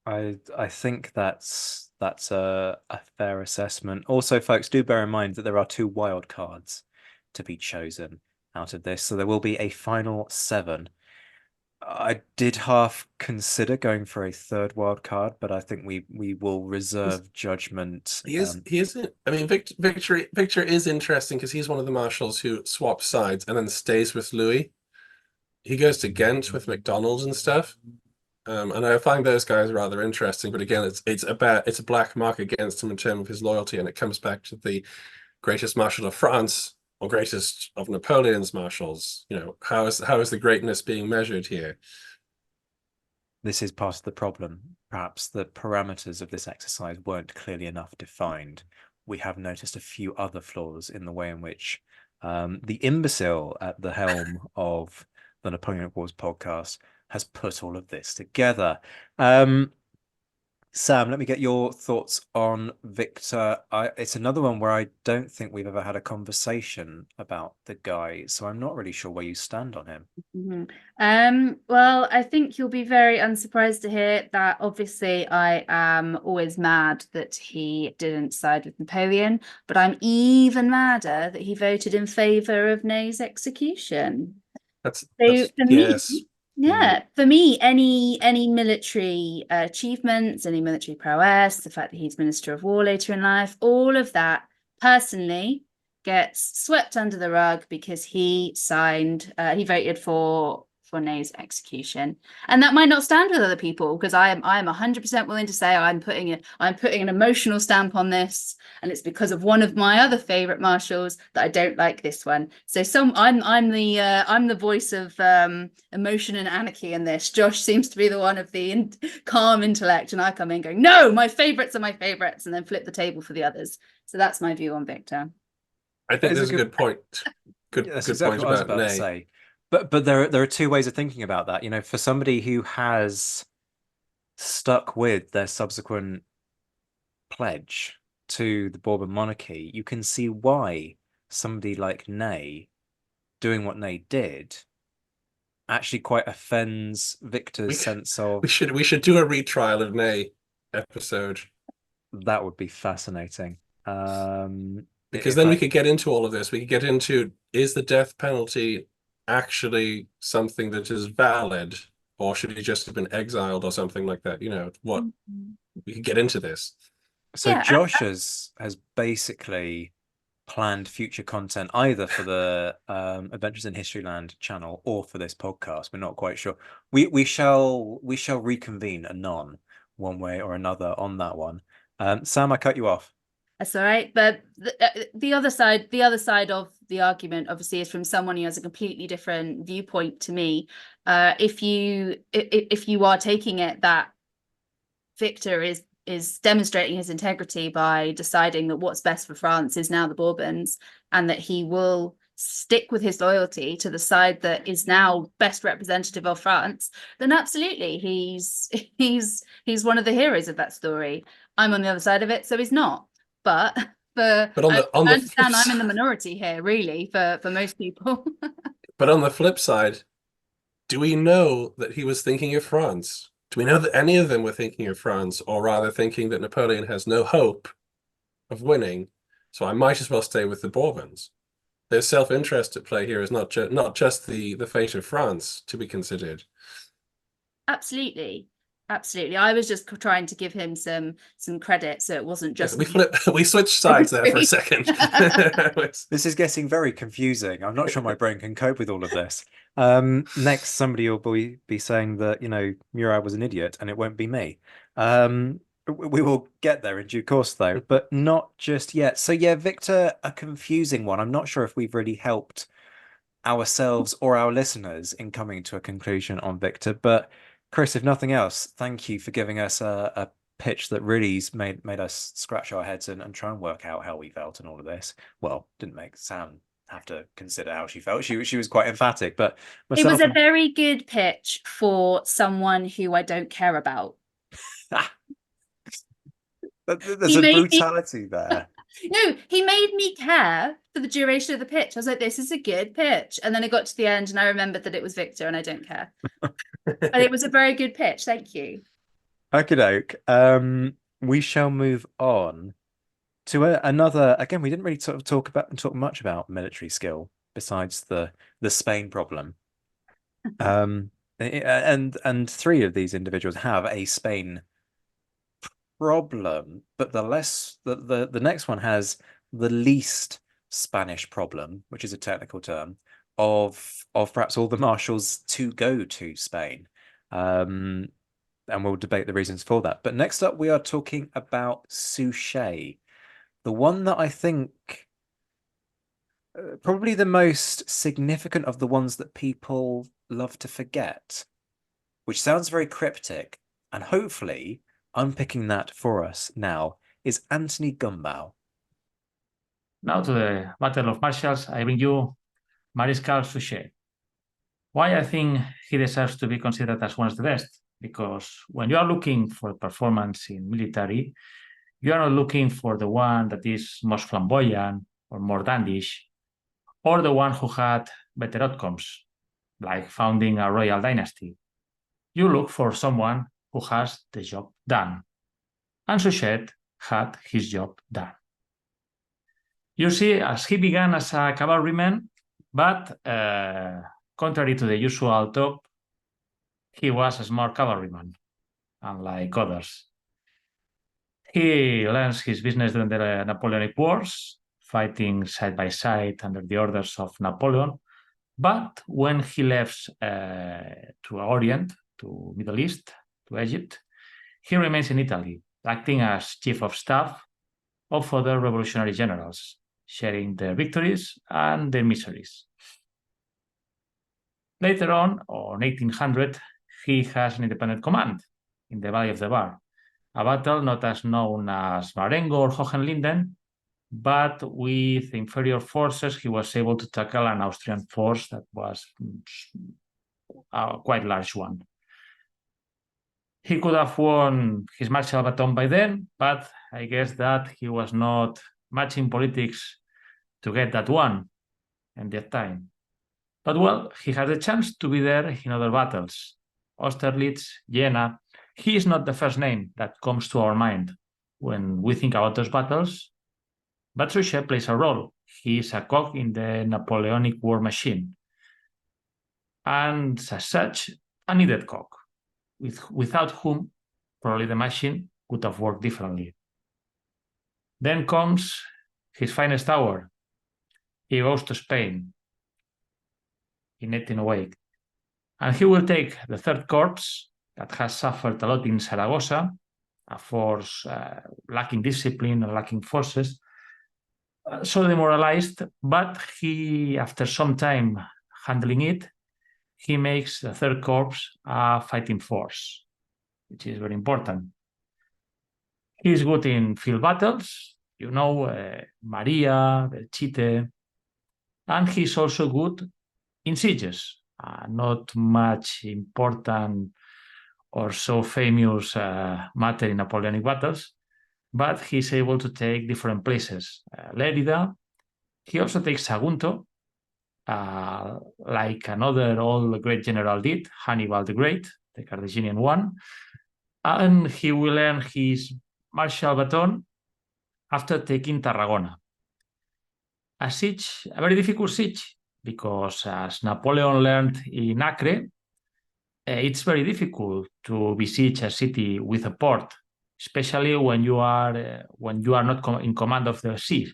I think that's a fair assessment. Also, folks, do bear in mind that there are 2 wild cards to be chosen out of this, so there will be a final 7. I did half consider going for a 3rd wild card, but I think we will reserve judgment. He isn't. I mean, Victor is interesting because he's one of the marshals who swaps sides and then stays with Louis. He goes to Ghent with McDonald's and stuff. And I find those guys rather interesting, but again, it's a black mark against him in terms of his loyalty, and it comes back to the greatest marshal of France or greatest of Napoleon's marshals. How is the greatness being measured here? This is part of the problem. Perhaps the parameters of this exercise weren't clearly enough defined. We have noticed a few other flaws in the way in which the imbecile at the helm of the Napoleonic Wars podcast has put all of this together. Sam, let me get your thoughts on Victor. It's another one where I don't think we've ever had a conversation about the guy, so I'm not really sure where you stand on him. Mm-hmm. Well, I think you'll be very unsurprised to hear that obviously I am always mad that he didn't side with Napoleon, but I'm even madder that he voted in favour of Ney's execution. That's for yes. me, yeah, for me, any military achievements, any military prowess, the fact that he's Minister of War later in life, all of that personally gets swept under the rug because he voted for Ney's execution, and that might not stand with other people because I am 100% willing to say I'm putting an emotional stamp on this, and it's because of one of my other favorite marshals that I don't like this one. So I'm the voice of emotion and anarchy in this. Josh seems to be the one of the calm intellect, and I come in going, no, my favorites are my favorites, and then flip the table for the others. So that's my view on Victor. I think there's a good point. Good point about Ney. But there are 2 ways of thinking about that. For somebody who has stuck with their subsequent pledge to the Bourbon monarchy, you can see why somebody like Ney doing what Ney did actually quite offends Victor's sense of. We should do a retrial of Ney episode. That would be fascinating. Because then we could get into all of this. We could get into, is the death penalty actually something that is valid, or should he just have been exiled or something like that? What we could get into this. So Yeah, Josh has basically planned future content either for the Adventures in Historyland channel or for this podcast. We're not quite sure. We shall reconvene anon, one way or another, on that one. Sam, I cut you off. That's all right, but the other side of the argument obviously is from someone who has a completely different viewpoint to me. If you are taking it that Victor is demonstrating his integrity by deciding that what's best for France is now the Bourbons, and that he will stick with his loyalty to the side that is now best representative of France, then absolutely he's one of the heroes of that story. I'm on the other side of it, so he's not. But I understand I'm in the minority here, really, for most people. But on the flip side, do we know that he was thinking of France? Do we know that any of them were thinking of France, or rather thinking that Napoleon has no hope of winning, so I might as well stay with the Bourbons? There's self-interest at play here, is not just the fate of France to be considered. Absolutely. Absolutely. I was just trying to give him some credit, so it wasn't just we switched sides there for a second. This is getting very confusing. I'm not sure my brain can cope with all of this. Next, somebody will be saying that, Murat was an idiot, and it won't be me. We will get there in due course, though, but not just yet. So yeah, Victor, a confusing one. I'm not sure if we've really helped ourselves or our listeners in coming to a conclusion on Victor, but Chris, if nothing else, thank you for giving us a pitch that really made us scratch our heads and try and work out how we felt in all of this. Well, didn't make Sam have to consider how she felt. She was quite emphatic, but it was a very good pitch for someone who I don't care about. There's a brutality there. No, he made me care for the duration of the pitch. I was like, this is a good pitch. And then it got to the end and I remembered that it was Victor and I don't care. But it was a very good pitch. Thank you. Okie doke. We shall move on to another. Again, we didn't really sort of talk much about military skill besides the Spain problem. And three of these individuals have a Spain problem, but the next one has the least Spanish problem, which is a technical term, of perhaps all the marshals to go to Spain. And we'll debate the reasons for that. But next up, we are talking about Suchet, the one that I think probably the most significant of the ones that people love to forget, which sounds very cryptic, and hopefully unpicking that for us now is Antoni Gumbau. Now to the Battle of Marshals, I bring you Mariscal Suchet. Why I think he deserves to be considered as one of the best? Because when you are looking for performance in military, you are not looking for the one that is most flamboyant or more dandish, or the one who had better outcomes, like founding a royal dynasty. You look for someone who has the job done. And Suchet had his job done. You see, as he began as a cavalryman, but contrary to the usual talk, he was a smart cavalryman, unlike others. He learns his business during the Napoleonic Wars, fighting side by side under the orders of Napoleon. But when he left to Orient, to Middle East, to Egypt, he remains in Italy, acting as chief of staff of other revolutionary generals, sharing their victories and their miseries. Later on 1800, he has an independent command in the Valley of the Bar, a battle not as known as Marengo or Hohenlinden, but with inferior forces, he was able to tackle an Austrian force that was a quite large one. He could have won his martial baton by then, but I guess that he was not much in politics to get that one in that time. But well, he had a chance to be there in other battles. Austerlitz, Jena. He is not the first name that comes to our mind when we think about those battles, but Suchet plays a role. He is a cog in the Napoleonic war machine. And as such, a needed cog, without whom probably the machine would have worked differently. Then comes his finest hour. He goes to Spain in 1808, and he will take the Third Corps that has suffered a lot in Zaragoza, a force lacking discipline and lacking forces, so demoralized, but he, after some time handling it, he makes the Third Corps a fighting force, which is very important. He's good in field battles, Maria, Belchite, and he's also good in sieges. Not much important or so famous matter in Napoleonic battles, but he's able to take different places. Lerida, he also takes Sagunto, like another old great general did, Hannibal the Great, the Carthaginian one. And he will earn his martial baton after taking Tarragona. A siege, a very difficult siege, because as Napoleon learned in Acre, it's very difficult to besiege a city with a port, especially when you are not in command of the sea.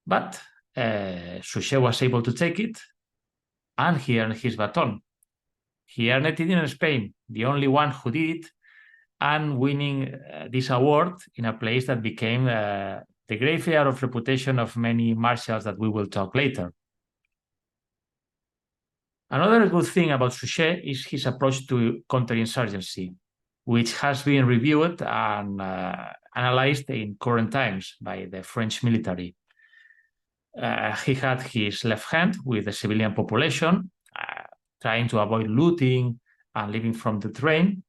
But Suchet was able to take it, and he earned his baton. He earned it in Spain, the only one who did it, and winning this award in a place that became the graveyard of reputation of many marshals that we will talk later. Another good thing about Suchet is his approach to counterinsurgency, which has been reviewed and analyzed in current times by the French military. He had his left hand with the civilian population, trying to avoid looting and living from the terrain.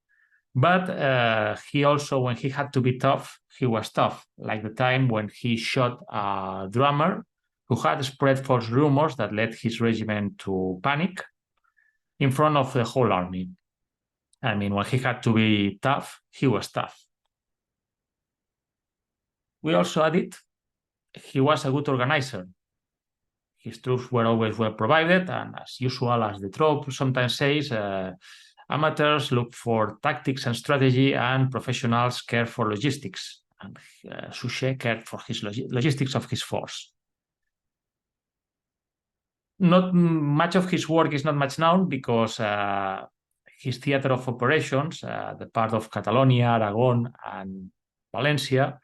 But he also, when he had to be tough, he was tough, like the time when he shot a drummer who had spread false rumors that led his regiment to panic in front of the whole army. I mean, when he had to be tough, he was tough. We also added, he was a good organizer. His troops were always well provided, and as usual, as the trope sometimes says, amateurs look for tactics and strategy, and professionals care for logistics. And Suchet cared for his logistics of his force. Not much of his work is not much known because his theater of operations, the part of Catalonia, Aragon, and Valencia,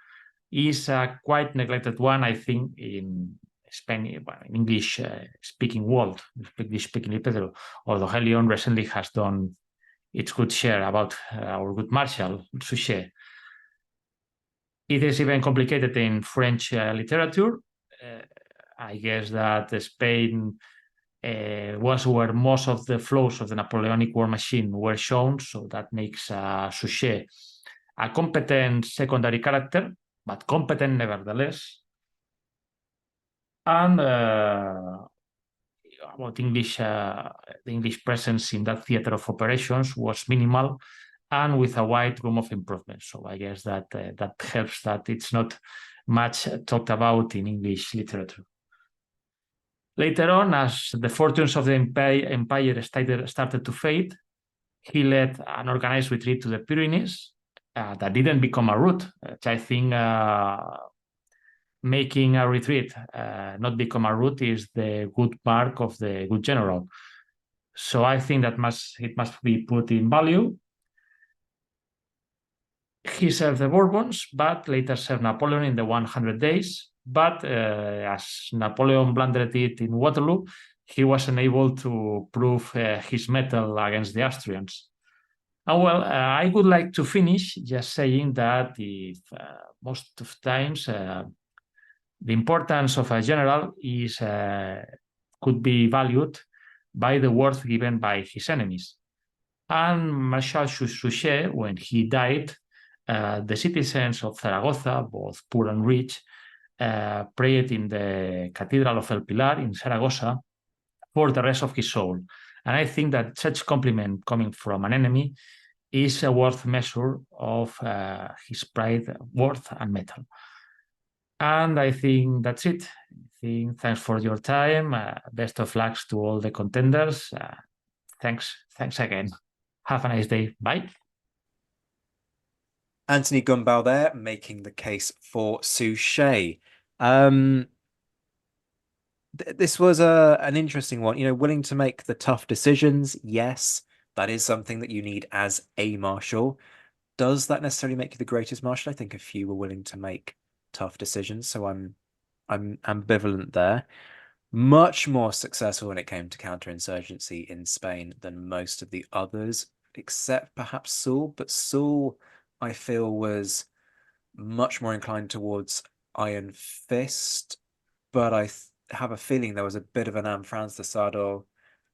is a quite neglected one, I think, in Spain, in English-speaking world, English-speaking literature, although Helion recently has done its good share about our good marshal, Suchet. It is even complicated in French literature. I guess that Spain was where most of the flows of the Napoleonic war machine were shown, so that makes Suchet a competent secondary character, but competent nevertheless. And about English, the English presence in that theater of operations was minimal and with a wide room of improvement. So I guess that that helps that it's not much talked about in English literature. Later on, as the fortunes of the empire started to fade, he led an organized retreat to the Pyrenees that didn't become a route, which I think making a retreat not become a route is the good mark of the good general. So I think that it must be put in value. He served the Bourbons, but later served Napoleon in the 100 days. But as Napoleon blundered it in Waterloo, he was unable to prove his mettle against the Austrians. And well, I would like to finish just saying that if most of times the importance of a general is could be valued by the worth given by his enemies. And Marshal Suchet, when he died, the citizens of Zaragoza, both poor and rich, prayed in the Cathedral of El Pilar in Zaragoza for the rest of his soul. And I think that such compliment coming from an enemy is a worth measure of his pride, worth, and mettle. And I think that's it. Thanks for your time. Best of luck to all the contenders. Thanks again. Have a nice day. Bye. Antoni Gumbau there, making the case for Suchet. This was an interesting one. You know, willing to make the tough decisions. Yes, that is something that you need as a marshal. Does that necessarily make you the greatest marshal? I think a few were willing to make tough decisions, so I'm ambivalent there. Much more successful when it came to counterinsurgency in Spain than most of the others, except perhaps Soult. But Soult, I feel, was much more inclined towards Iron Fist, but I have a feeling there was a bit of an Francisado,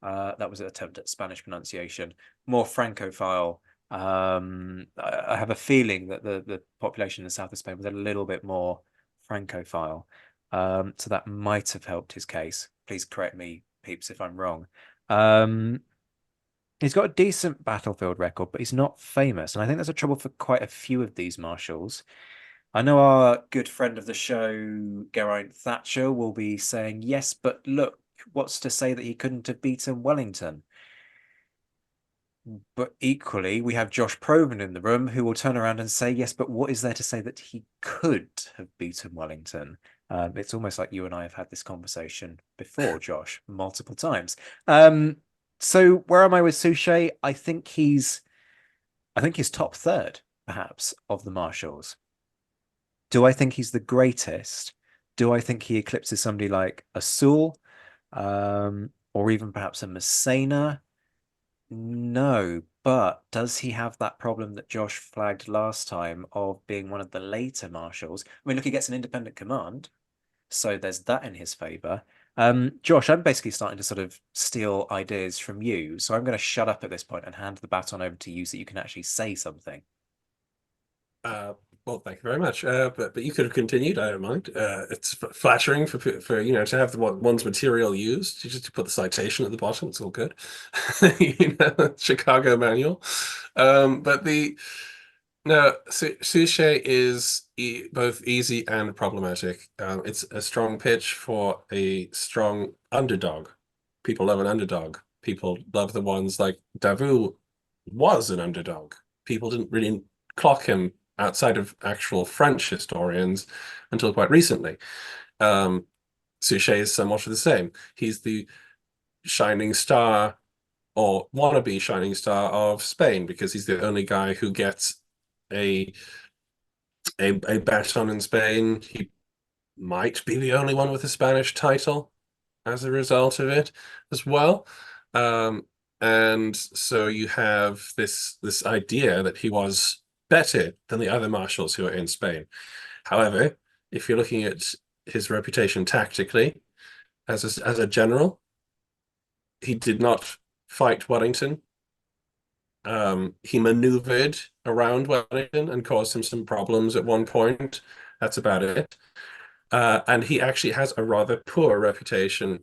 that was an attempt at Spanish pronunciation, more Francophile. I have a feeling that the population in the south of Spain was a little bit more Francophile. So that might have helped his case. Please correct me, peeps, if I'm wrong. He's got a decent battlefield record, but he's not famous. And I think there's a trouble for quite a few of these marshals. I know our good friend of the show, Geraint Thatcher, will be saying, yes, but look, what's to say that he couldn't have beaten Wellington? But equally, we have Josh Provan in the room who will turn around and say, yes, but what is there to say that he could have beaten Wellington? It's almost like you and I have had this conversation before, Josh, multiple times. So where am I with Suchet? I think he's top third, perhaps, of the marshals. Do I think he's the greatest? Do I think he eclipses somebody like a Soult, or even perhaps a Massena? No, but does he have that problem that Josh flagged last time of being one of the later marshals? I mean, look, he gets an independent command, so there's that in his favour. Josh, I'm basically starting to sort of steal ideas from you, so I'm going to shut up at this point and hand the baton over to you so that you can actually say something. Well, thank you very much. But you could have continued. I don't mind. It's flattering for to have one's material used. You just put the citation at the bottom. It's all good. Chicago manual. But Suchet is both easy and problematic. It's a strong pitch for a strong underdog. People love an underdog. People love the ones like Davout was an underdog. People didn't really clock him outside of actual French historians until quite recently. Suchet is somewhat the same. He's the shining star or wannabe shining star of Spain because he's the only guy who gets a baton in Spain. He might be the only one with a Spanish title as a result of it as well. And so you have this idea that he was better than the other marshals who are in Spain. However, if you're looking at his reputation tactically as a general, he did not fight Wellington. He maneuvered around Wellington and caused him some problems at one point. That's about it. And he actually has a rather poor reputation.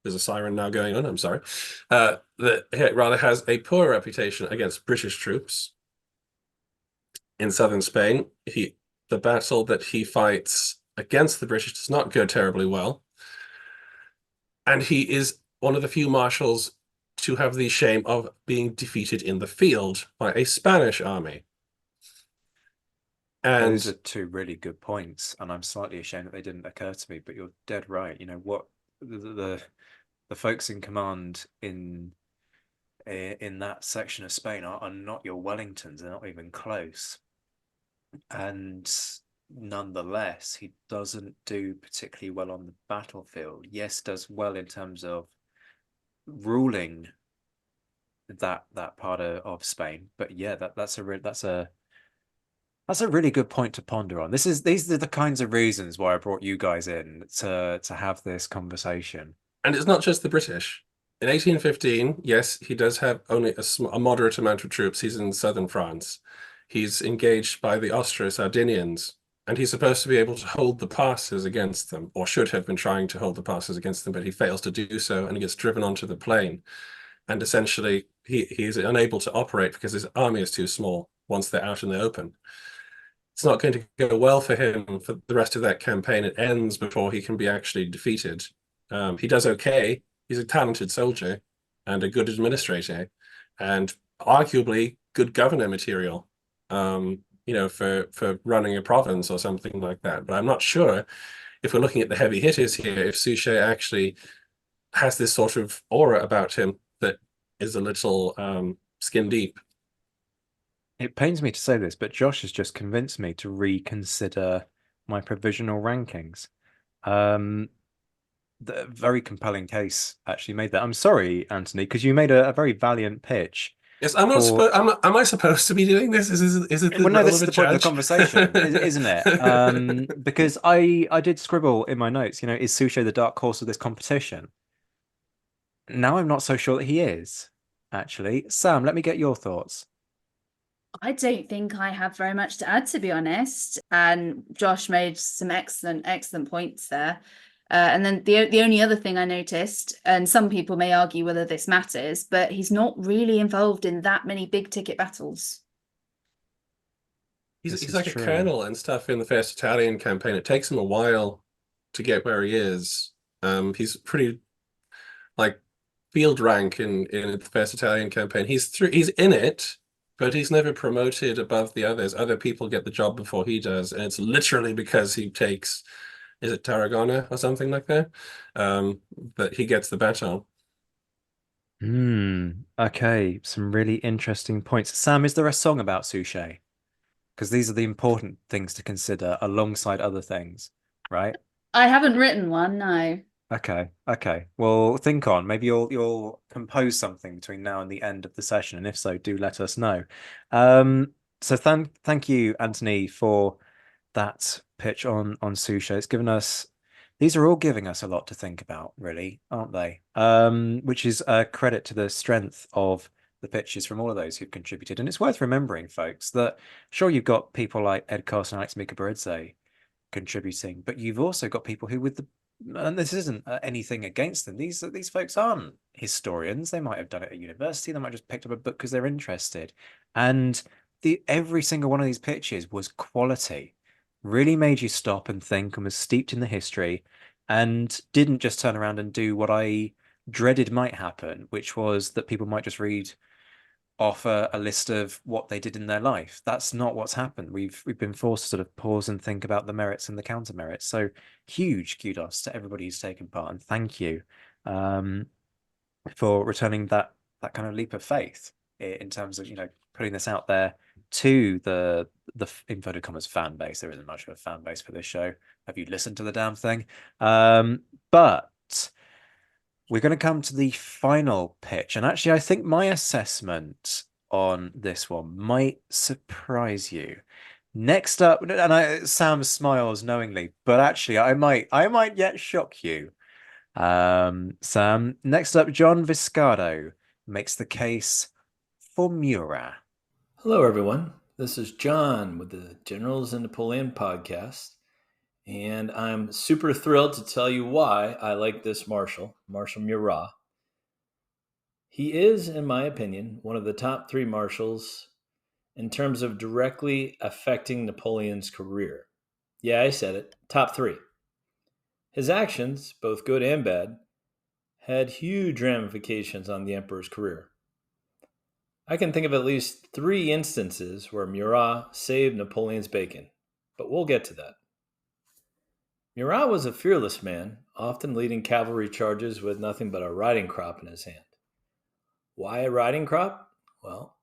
There's a siren now going on, I'm sorry. That he rather has a poor reputation against British troops in southern Spain. The battle that he fights against the British does not go terribly well. And he is one of the few marshals to have the shame of being defeated in the field by a Spanish army. And those are two really good points, and I'm slightly ashamed that they didn't occur to me, but you're dead right. You know what, the folks in command in that section of Spain are not your Wellingtons. They're not even close. And nonetheless, he doesn't do particularly well on the battlefield. Yes, does well in terms of ruling that part of Spain. But yeah, that's a really good point to ponder on. These are the kinds of reasons why I brought you guys in to have this conversation. And it's not just the British. In 1815, yes, he does have only a moderate amount of troops. He's in southern France. He's engaged by the Austro-Sardinians, and he's supposed to be able to hold the passes against them, or should have been trying to hold the passes against them, but he fails to do so, and he gets driven onto the plain. And essentially, he's unable to operate because his army is too small once they're out in the open. It's not going to go well for him for the rest of that campaign. It ends before he can be actually defeated. He does okay. He's a talented soldier and a good administrator and arguably good governor material, for running a province or something like that. But I'm not sure if we're looking at the heavy hitters here, if Suchet actually has this sort of aura about him that is a little skin deep. It pains me to say this, but Josh has just convinced me to reconsider my provisional rankings. The very compelling case actually made that. I'm sorry, Antoni, because you made a very valiant pitch. Yes, I'm not supposed. Am I supposed to be doing this? Is it? Well, no, this is the point of the conversation, isn't it? Because I did scribble in my notes. Is Suchet the dark horse of this competition? Now I'm not so sure that he is. Actually, Sam, let me get your thoughts. I don't think I have very much to add, to be honest. And Josh made some excellent points there. And then the only other thing I noticed, and some people may argue whether this matters, but he's not really involved in that many big ticket battles. He's like a colonel and stuff in the First Italian campaign. It takes him a while to get where he is. He's pretty like field rank in the First Italian campaign. He's in it, but he's never promoted above the others. Other people get the job before he does, and it's literally because he takes, is it Tarragona or something like that? That he gets the baton. Okay, some really interesting points. Sam, is there a song about Suchet? Because these are the important things to consider alongside other things, right? I haven't written one, no. Okay. Well, think on. Maybe you'll compose something between now and the end of the session, and if so, do let us know. So thank you, Antoni, for that pitch on Suchet. It's given us, these are all giving us a lot to think about, really, aren't they? Which is a credit to the strength of the pitches from all of those who've contributed. And it's worth remembering, folks, that sure, you've got people like Ed Carson and Alex Mikaberidze contributing, but you've also got people who, with the, and this isn't anything against them, these folks aren't historians. They might have done it at university, they might have just picked up a book because they're interested, and every single one of these pitches was quality, really made you stop and think, and was steeped in the history, and didn't just turn around and do what I dreaded might happen, which was that people might just read off a list of what they did in their life. That's not what's happened. We've been forced to sort of pause and think about the merits and the counter merits. So huge kudos to everybody who's taken part, and thank you for returning that kind of leap of faith in terms of, you know, putting this out there to the inverted commas fan base. There isn't much of a fan base for this show. Have you listened to the damn thing? But we're going to come to the final pitch. And actually, I think my assessment on this one might surprise you. Next up, and Sam smiles knowingly, but actually, I might yet shock you. Sam, next up, John Viscardo makes the case for Murat. Hello, everyone. This is John with the Generals and Napoleon podcast. And I'm super thrilled to tell you why I like this Marshal Murat. He is, in my opinion, one of the top 3 marshals in terms of directly affecting Napoleon's career. Yeah, I said it, top 3. His actions, both good and bad, had huge ramifications on the emperor's career. I can think of at least 3 instances where Murat saved Napoleon's bacon, but we'll get to that. Murat was a fearless man, often leading cavalry charges with nothing but a riding crop in his hand. Why a riding crop? Well,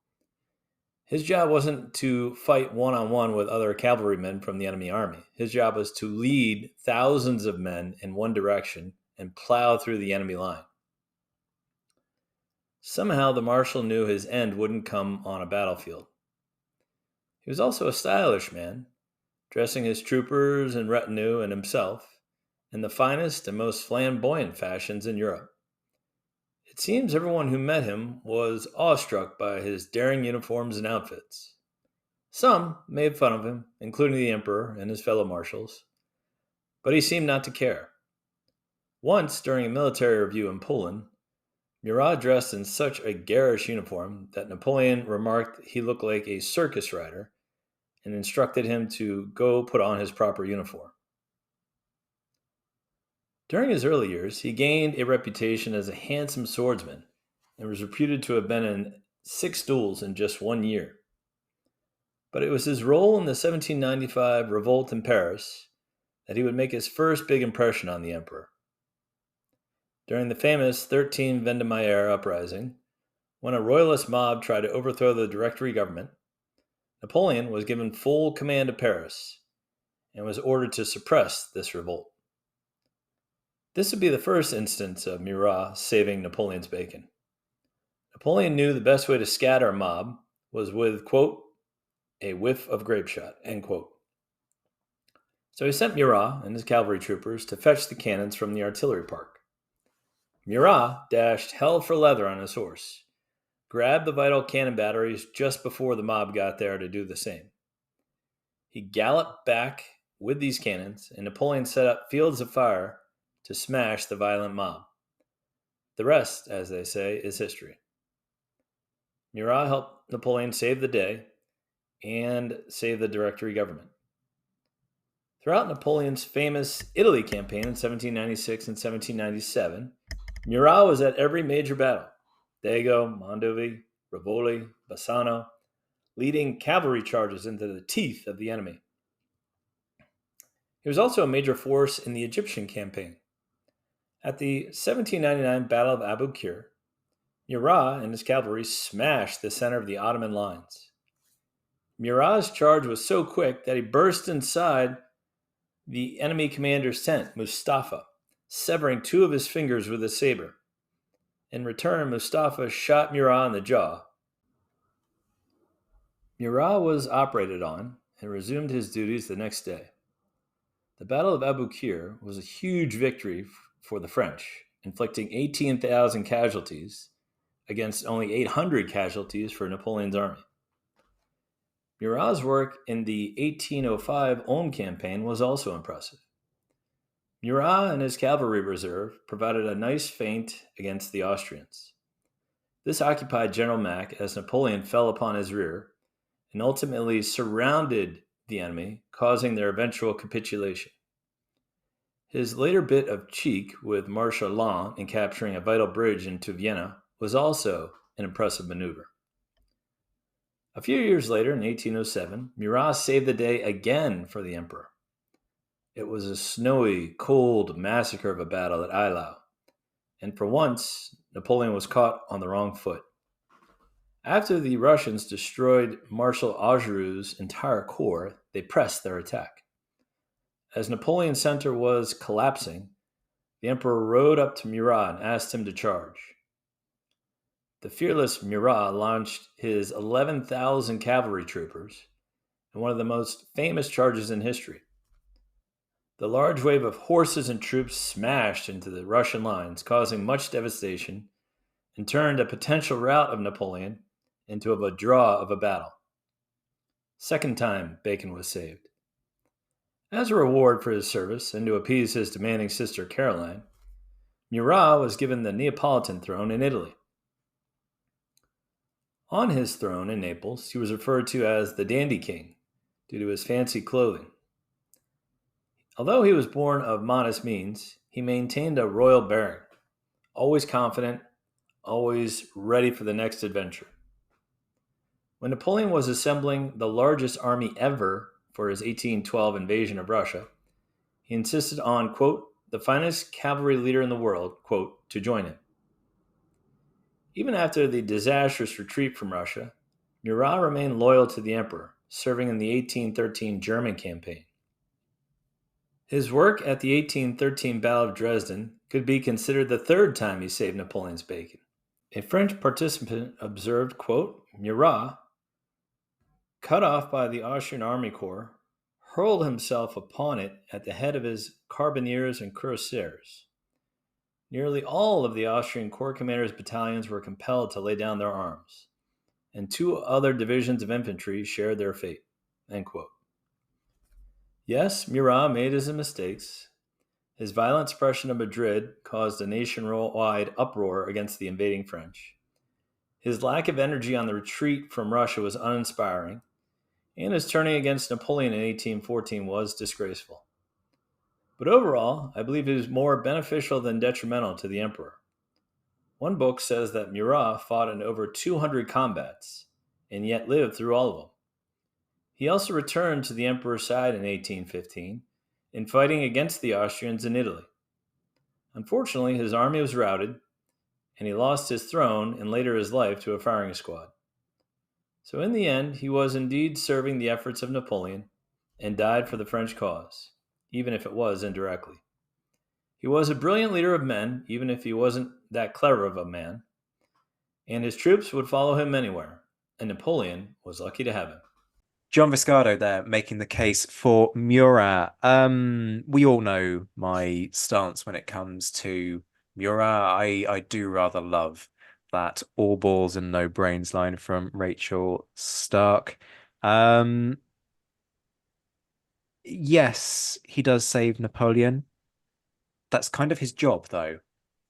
his job wasn't to fight one-on-one with other cavalrymen from the enemy army. His job was to lead thousands of men in one direction and plow through the enemy line. Somehow the marshal knew his end wouldn't come on a battlefield. He was also a stylish man, dressing his troopers and retinue and himself in the finest and most flamboyant fashions in Europe. It seems everyone who met him was awestruck by his daring uniforms and outfits. Some made fun of him, including the emperor and his fellow marshals, but he seemed not to care. Once, during a military review in Poland, Murat dressed in such a garish uniform that Napoleon remarked he looked like a circus rider and instructed him to go put on his proper uniform. During his early years, he gained a reputation as a handsome swordsman and was reputed to have been in 6 duels in just 1 year. But it was his role in the 1795 revolt in Paris that he would make his first big impression on the emperor. During the famous 13 Vendémiaire uprising, when a royalist mob tried to overthrow the Directory government, Napoleon was given full command of Paris and was ordered to suppress this revolt. This would be the first instance of Murat saving Napoleon's bacon. Napoleon knew the best way to scatter a mob was with, quote, a whiff of grape shot, end quote. So he sent Murat and his cavalry troopers to fetch the cannons from the artillery park. Murat dashed hell for leather on his horse, grabbed the vital cannon batteries just before the mob got there to do the same. He galloped back with these cannons, and Napoleon set up fields of fire to smash the violent mob. The rest, as they say, is history. Murat helped Napoleon save the day and save the Directory government. Throughout Napoleon's famous Italy campaign in 1796 and 1797, Murat was at every major battle: Dago, Mondovì, Rivoli, Bassano, leading cavalry charges into the teeth of the enemy. He was also a major force in the Egyptian campaign. At the 1799 Battle of Abu Qir, Murat and his cavalry smashed the center of the Ottoman lines. Murat's charge was so quick that he burst inside the enemy commander's tent, Mustafa, severing 2 of his fingers with a saber. In return, Mustafa shot Murat in the jaw. Murat was operated on and resumed his duties the next day. The Battle of Abu Qir was a huge victory for the French, inflicting 18,000 casualties against only 800 casualties for Napoleon's army. Murat's work in the 1805 Ulm campaign was also impressive. Murat and his cavalry reserve provided a nice feint against the Austrians. This occupied General Mack as Napoleon fell upon his rear and ultimately surrounded the enemy, causing their eventual capitulation. His later bit of cheek with Marshal Lannes in capturing a vital bridge into Vienna was also an impressive maneuver. A few years later, in 1807, Murat saved the day again for the emperor. It was a snowy, cold massacre of a battle at Eylau, and for once, Napoleon was caught on the wrong foot. After the Russians destroyed Marshal Augereau's entire corps, they pressed their attack. As Napoleon's center was collapsing, the emperor rode up to Murat and asked him to charge. The fearless Murat launched his 11,000 cavalry troopers in one of the most famous charges in history. The large wave of horses and troops smashed into the Russian lines, causing much devastation, and turned a potential rout of Napoleon into a draw of a battle. Second time, Bacon was saved. As a reward for his service and to appease his demanding sister Caroline, Murat was given the Neapolitan throne in Italy. On his throne in Naples, he was referred to as the Dandy King due to his fancy clothing. Although he was born of modest means, he maintained a royal bearing, always confident, always ready for the next adventure. When Napoleon was assembling the largest army ever for his 1812 invasion of Russia, he insisted on, quote, the finest cavalry leader in the world, quote, to join him. Even after the disastrous retreat from Russia, Murat remained loyal to the emperor, serving in the 1813 German campaign. His work at the 1813 Battle of Dresden could be considered the third time he saved Napoleon's bacon. A French participant observed, quote, Murat, cut off by the Austrian Army Corps, hurled himself upon it at the head of his carbineers and cuirassiers. Nearly all of the Austrian Corps commanders' battalions were compelled to lay down their arms, and 2 other divisions of infantry shared their fate. End quote. Yes, Murat made his mistakes. His violent suppression of Madrid caused a nationwide uproar against the invading French. His lack of energy on the retreat from Russia was uninspiring, and his turning against Napoleon in 1814 was disgraceful. But overall, I believe he was more beneficial than detrimental to the emperor. One book says that Murat fought in over 200 combats, and yet lived through all of them. He also returned to the emperor's side in 1815 in fighting against the Austrians in Italy. Unfortunately, his army was routed, and he lost his throne and later his life to a firing squad. So in the end, he was indeed serving the efforts of Napoleon and died for the French cause, even if it was indirectly. He was a brilliant leader of men, even if he wasn't that clever of a man, and his troops would follow him anywhere, and Napoleon was lucky to have him. John Viscardo there making the case for Murat. We all know my stance when it comes to Murat. I do rather love that all balls and no brains line from Rachel Stark. Yes, he does save Napoleon. That's kind of his job, though,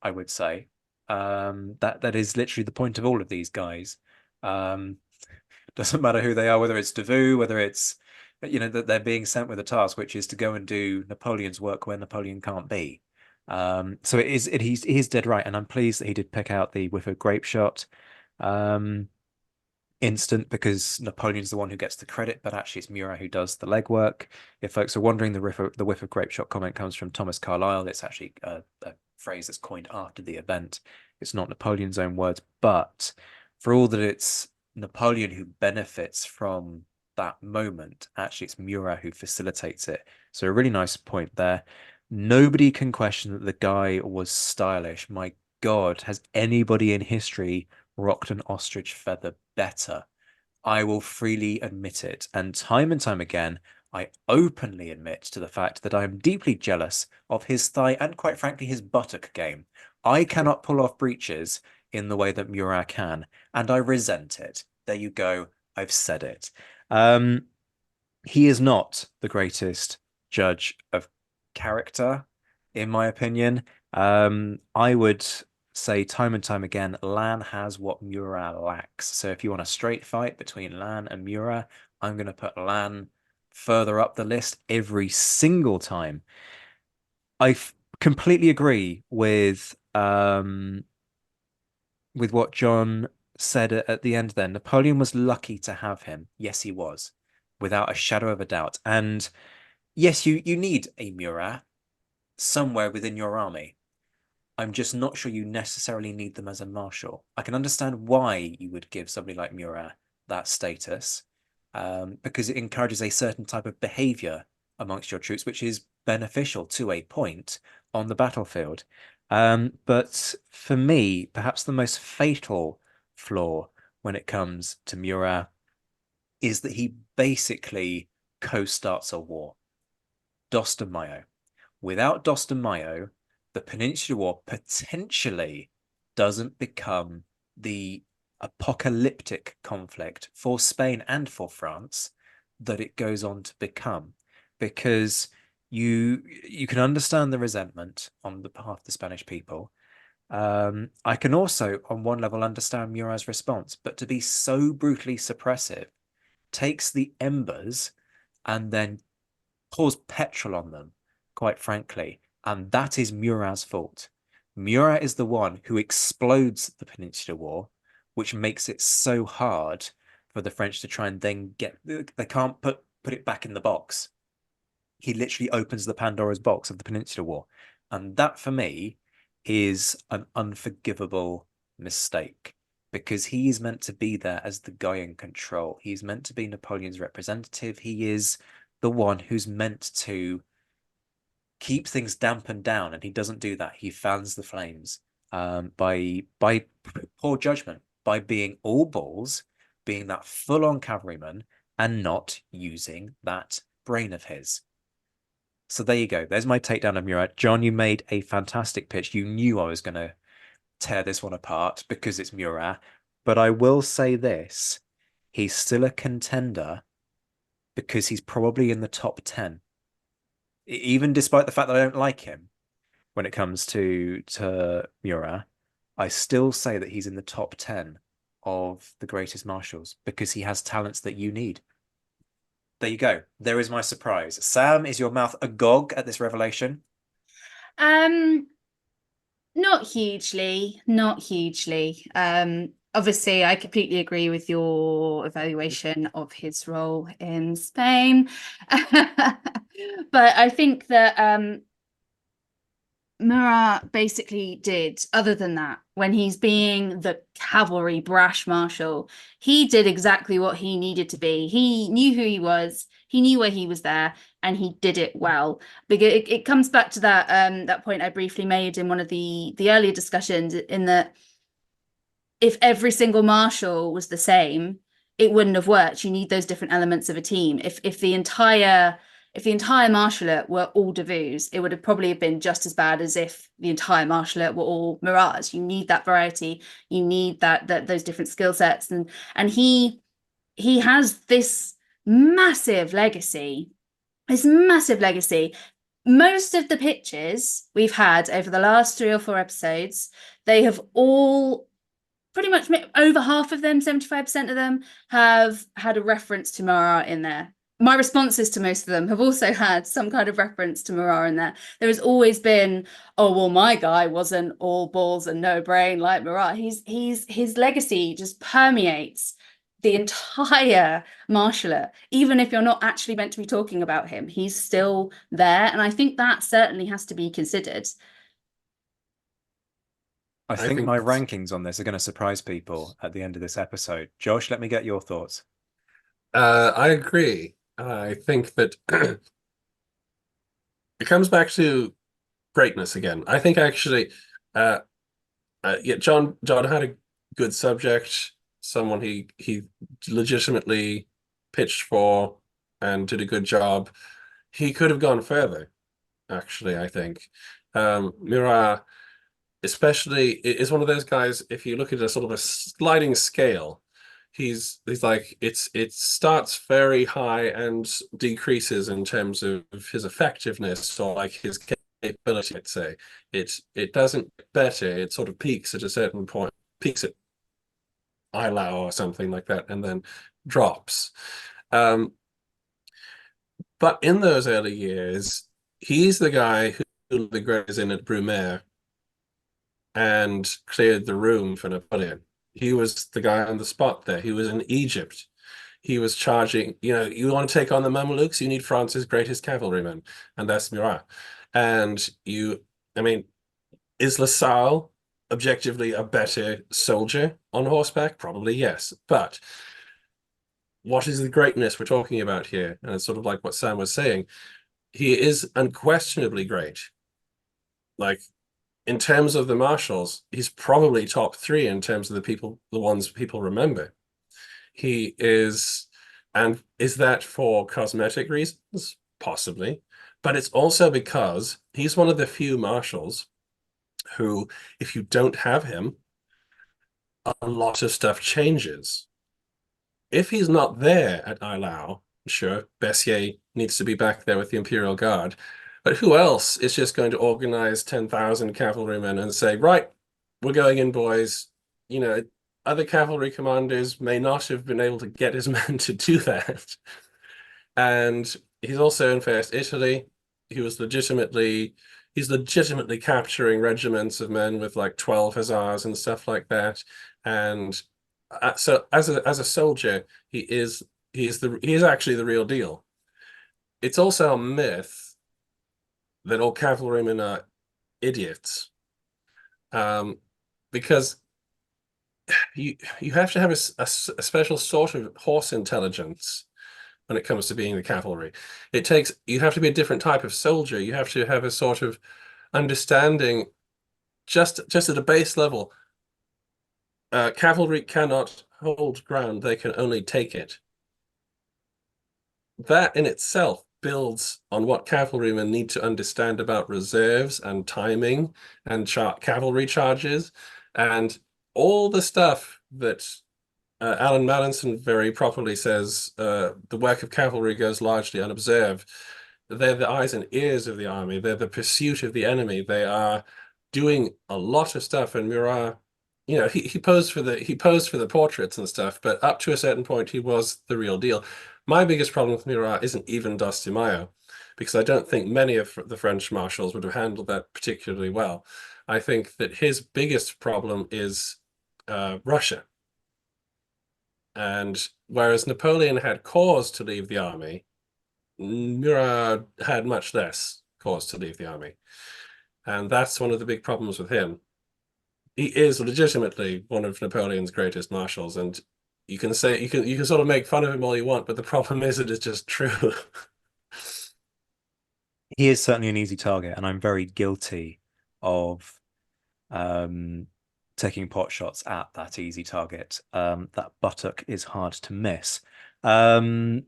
I would say. That is literally the point of all of these guys. Doesn't matter who they are, whether it's Davout, whether it's, that they're being sent with a task, which is to go and do Napoleon's work where Napoleon can't be. So he's dead right, and I'm pleased that he did pick out the whiff of grape shot instant, because Napoleon's the one who gets the credit, but actually it's Murat who does the legwork. If folks are wondering, the whiff of grape shot comment comes from Thomas Carlyle. It's actually a phrase that's coined after the event. It's not Napoleon's own words, but for all that it's Napoleon who benefits from that moment, actually it's Murat who facilitates it. So a really nice point there. Nobody can question that the guy was stylish. My God, has anybody in history rocked an ostrich feather better? I will freely admit it. And time again, I openly admit to the fact that I am deeply jealous of his thigh and, quite frankly, his buttock game. I cannot pull off breeches in the way that Murat can, and I resent it. There you go. I've said it. He is not the greatest judge of character, in my opinion. I would say time and time again, Lannes has what Murat lacks. So if you want a straight fight between Lannes and Murat, I'm going to put Lannes further up the list every single time. I completely agree with what John said at the end there. Napoleon was lucky to have him. Yes, he was, without a shadow of a doubt. And yes, you need a Murat somewhere within your army. I'm just not sure you necessarily need them as a marshal. I can understand why you would give somebody like Murat that status, because it encourages a certain type of behavior amongst your troops, which is beneficial to a point on the battlefield. But for me, perhaps the most fatal flaw when it comes to Murat is that he basically co-starts a war. Dost and Mayo. Without Dost and Mayo, the Peninsular War potentially doesn't become the apocalyptic conflict for Spain and for France that it goes on to become, because you can understand the resentment on the behalf of the Spanish people. I can also, on one level, understand Murat's response, but to be so brutally suppressive takes the embers and then pours petrol on them, quite frankly. And that is Murat's fault. Murat is the one who explodes the Peninsular War, which makes it so hard for the French to try and then they can't put it back in the box. He literally opens the Pandora's box of the Peninsular War. And that, for me, is an unforgivable mistake, because he is meant to be there as the guy in control. He's meant to be Napoleon's representative. He is the one who's meant to keep things dampened down, and he doesn't do that. He fans the flames by poor judgment, by being all balls, being that full-on cavalryman, and not using that brain of his. So there you go. There's my takedown of Murat. John, you made a fantastic pitch. You knew I was going to tear this one apart because it's Murat. But I will say this. He's still a contender because he's probably in the top 10. Even despite the fact that I don't like him when it comes to Murat, I still say that he's in the top 10 of the greatest marshals because he has talents that you need. There you go. There is my surprise. Sam, is your mouth agog at this revelation? Not hugely. Obviously, I completely agree with your evaluation of his role in Spain. But I think that Murat basically did, other than that, when he's being the cavalry brash marshal, he did exactly what he needed to be. He knew who he was, he knew where he was there, and he did it well. Because it comes back to that point I briefly made in one of the earlier discussions, in that if every single marshal was the same, it wouldn't have worked. You need those different elements of a team. If the entire if the entire marshalate were all Davout's, it would have probably been just as bad as if the entire marshalate were all Murats. You need that variety, you need that those different skill sets, and he has this massive legacy. Most of the pitches we've had over the last 3 or 4 episodes, they have all pretty much, over half of them, 75% of them, have had a reference to Murat in there. My responses to most of them have also had some kind of reference to Murat in there. There has always been, oh, well, my guy wasn't all balls and no brain like Murat. His legacy just permeates the entire marshalate. Even if you're not actually meant to be talking about him, he's still there. And I think that certainly has to be considered. I think my rankings on this are going to surprise people at the end of this episode. Josh, let me get your thoughts. I agree. I think that it comes back to greatness again. I think actually, yeah, John had a good subject, someone he legitimately pitched for and did a good job. He could have gone further, actually, I think. Murat especially is one of those guys, if you look at a sort of a sliding scale, he's like it starts very high and decreases in terms of his effectiveness or like his capability. I'd say it doesn't get better. It sort of peaks at a certain point, peaks at Eylau or something like that, and then drops. But in those early years, he's the guy who the great is in at Brumaire and cleared the room for Napoleon. He was the guy on the spot there. He was in Egypt. He was charging, you want to take on the Mamelukes, you need France's greatest cavalryman, and that's Murat. And is LaSalle objectively a better soldier on horseback? Probably yes. But what is the greatness we're talking about here? And it's sort of like what Sam was saying. He is unquestionably great. Like, in terms of the Marshals, he's probably top 3 in terms of the ones people remember. He is, and is that for cosmetic reasons? Possibly. But it's also because he's one of the few Marshals who, if you don't have him, a lot of stuff changes. If he's not there at Eylau, sure, Bessier needs to be back there with the Imperial Guard, but who else is just going to organize 10,000 cavalrymen and say, right, we're going in, boys? Other cavalry commanders may not have been able to get his men to do that. And he's also in First Italy. He's legitimately capturing regiments of men with like 12 hussars and stuff like that. And so as a soldier, he is actually the real deal. It's also a myth that all cavalrymen are idiots, because you have to have a special sort of horse intelligence when it comes to being the cavalry. You have to be a different type of soldier. You have to have a sort of understanding, just at a base level. Cavalry cannot hold ground; they can only take it. That in itself builds on what cavalrymen need to understand about reserves and timing and cavalry charges and all the stuff that Alan Mallinson very properly says the work of cavalry goes largely unobserved. They're the eyes and ears of the army. They're the pursuit of the enemy. They are doing a lot of stuff. And Murat, he posed for the portraits and stuff, but up to a certain point, he was the real deal. My biggest problem with Murat isn't even Dos de Mayo, because I don't think many of the French marshals would have handled that particularly well. I think that his biggest problem is Russia. And whereas Napoleon had cause to leave the army, Murat had much less cause to leave the army. And that's one of the big problems with him. He is legitimately one of Napoleon's greatest marshals, and you can sort of make fun of him all you want, but the problem is it is just true. He is certainly an easy target, and I'm very guilty of taking pot shots at that easy target. That buttock is hard to miss. But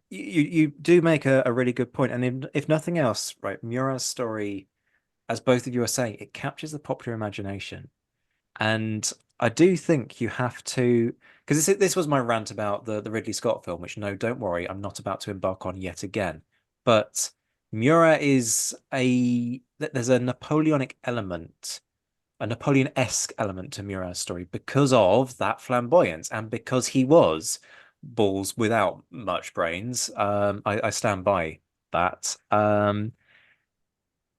you do make a really good point. And if nothing else, right, Murat's story, as both of you are saying, it captures the popular imagination. And I do think you have to, because this was my rant about the Ridley Scott film, which no, don't worry, I'm not about to embark on yet again. But Murat is there's a Napoleonic element, a Napoleon-esque element to Murat's story because of that flamboyance and because he was balls without much brains. I stand by that.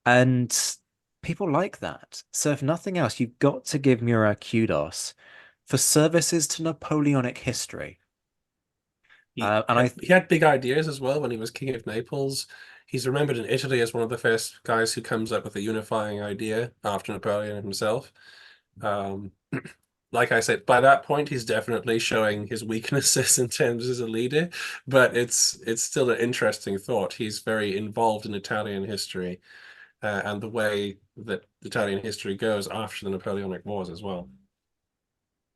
And people like that. So if nothing else, you've got to give Murat kudos for services to Napoleonic history. He had big ideas as well when he was king of Naples. He's remembered in Italy as one of the first guys who comes up with a unifying idea after Napoleon himself. Like I said, by that point, he's definitely showing his weaknesses in terms as a leader, but it's still an interesting thought. He's very involved in Italian history and the way that Italian history goes after the Napoleonic Wars as well.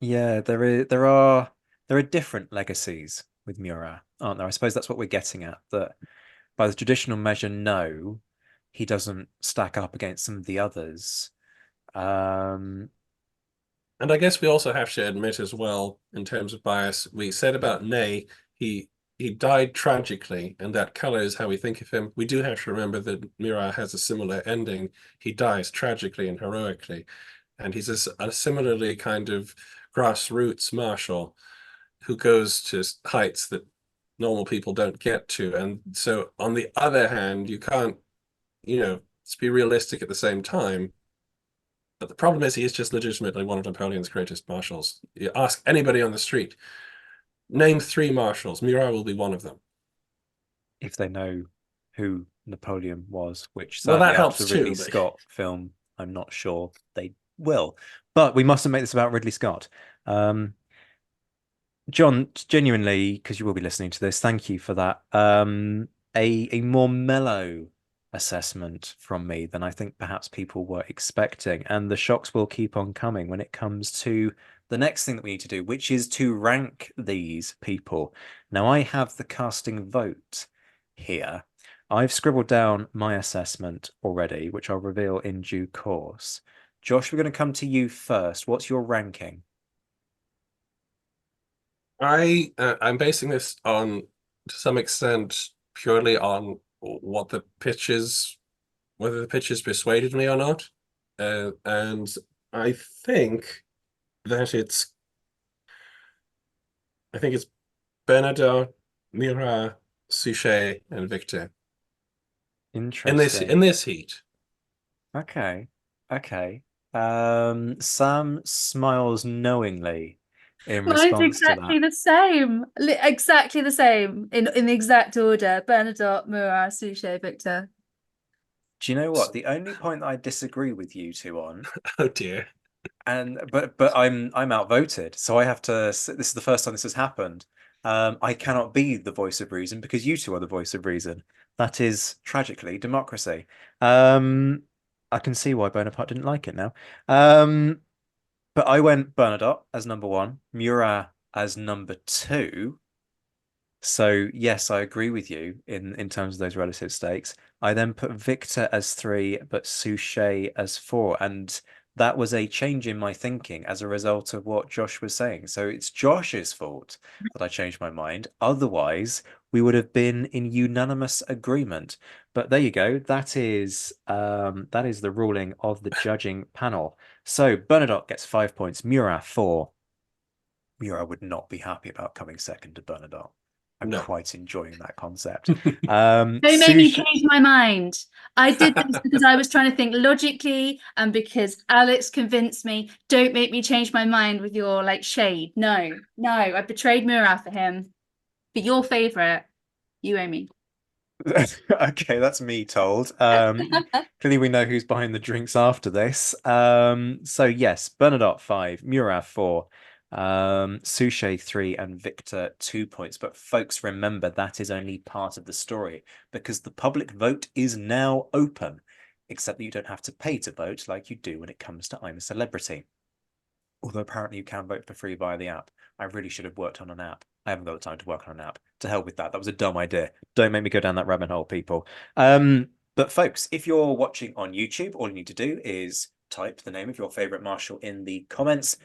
Yeah, there are different legacies with Murat, aren't there? I suppose that's what we're getting at, that by the traditional measure, no, he doesn't stack up against some of the others. And I guess we also have to admit as well, in terms of bias, we said about Ney, he died tragically, and that colors how we think of him. We do have to remember that Murat has a similar ending. He dies tragically and heroically, and he's a similarly kind of grassroots marshal who goes to heights that normal people don't get to. And so, on the other hand, you can't, let's be realistic at the same time. But the problem is he is just legitimately one of Napoleon's greatest marshals. You ask anybody on the street, name 3 marshals, Murat will be one of them. If they know who Napoleon was, which Well, sadly that helps after the Ridley too, but- Scott film, I'm not sure they will. But we mustn't make this about Ridley Scott. John, genuinely, because you will be listening to this, thank you for that. A more mellow assessment from me than I think perhaps people were expecting. And the shocks will keep on coming when it comes to the next thing that we need to do, which is to rank these people. Now, I have the casting vote here. I've scribbled down my assessment already, which I'll reveal in due course. Josh, we're going to come to you first. What's your ranking? I'm basing this on, to some extent, purely on what the pitches, whether the pitches persuaded me or not. And I think that it's Bernadotte, Murat, Suchet, and Victor Interesting. in this heat. Okay. Sam smiles knowingly in Mine's response to exactly that. the same. Exactly the same in the exact order. Bernadotte, Murat, Suchet, Victor. Do you know what? The only point that I disagree with you two on, Oh dear. but I'm outvoted, so I have to. This is the first time this has happened. I cannot be the voice of reason because you two are the voice of reason. That is tragically democracy. I can see why Bonaparte didn't like it now. But I went Bernadotte as number 1, Murat as number 2. So yes, I agree with you in terms of those relative stakes. I then put Victor as 3, but Suchet as 4, and that was a change in my thinking as a result of what Josh was saying. So it's Josh's fault that I changed my mind. Otherwise, we would have been in unanimous agreement. But there you go. That is the ruling of the judging panel. So Bernadotte gets 5 points, Murat 4. Murat would not be happy about coming second to Bernadotte. I'm quite enjoying that concept. Don't make me change my mind. I did this because I was trying to think logically and because Alex convinced me. Don't make me change my mind with your shade. No, I betrayed Murat for him. But your favorite, you owe me. Okay, that's me told. Clearly we know who's behind the drinks after this. So yes, Bernadotte 5, Murat 4. Suchet 3 and Victor 2 points. But folks, remember that is only part of the story because the public vote is now open, except that you don't have to pay to vote like you do when it comes to I'm a Celebrity. Although apparently you can vote for free via the app. I really should have worked on an app. I haven't got the time to work on an app. to hell with that. That was a dumb idea. Don't make me go down that rabbit hole, people. But folks, if you're watching on YouTube, all you need to do is type the name of your favorite marshal in the comments,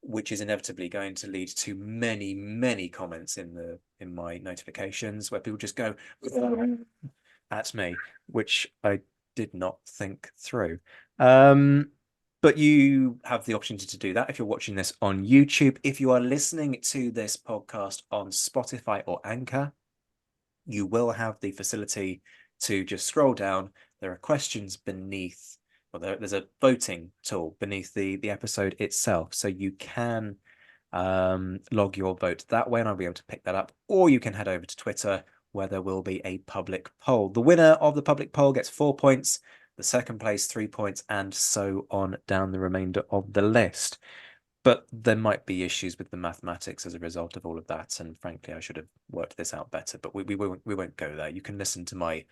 which is inevitably going to lead to many, many comments in my notifications where people just go at me, which I did not think through. But you have the opportunity to do that if you're watching this on YouTube. If you are listening to this podcast on Spotify or Anchor, you will have the facility to just scroll down. There are questions beneath, or there's a voting tool beneath the episode itself. So you can log your vote that way, and I'll be able to pick that up. Or you can head over to Twitter, where there will be a public poll. The winner of the public poll gets 4 points, the second place 3 points, and so on down the remainder of the list. But there might be issues with the mathematics as a result of all of that, and frankly, I should have worked this out better. But we won't go there. You can listen to my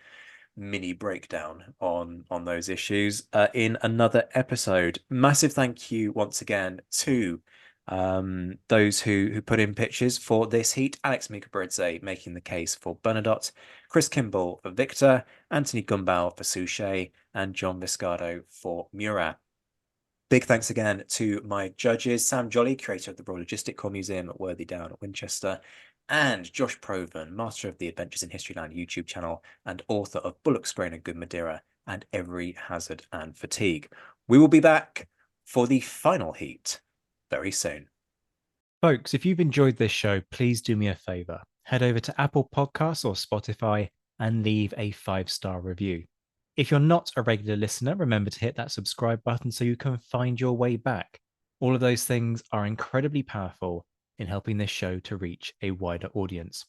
mini breakdown on those issues in another episode. Massive thank you once again to those who put in pictures for this heat. Alex Mikaberidze making the case for Bernadotte, Chris Kimbell for Victor, Antoni Gumbau for Suchet, and John Viscardo for Murat. Big thanks again to my judges, Sam Jolly, creator of the Royal Logistic Corps Museum at Worthy Down at Winchester, and Josh Proven, master of the Adventures in Historyland YouTube channel and author of Bullock's Grain and Good Madeira and Every Hazard and Fatigue. We will be back for the final heat very soon. Folks, if you've enjoyed this show, please do me a favor. Head over to Apple Podcasts or Spotify and leave a 5-star review. If you're not a regular listener, remember to hit that subscribe button so you can find your way back. All of those things are incredibly powerful in helping this show to reach a wider audience.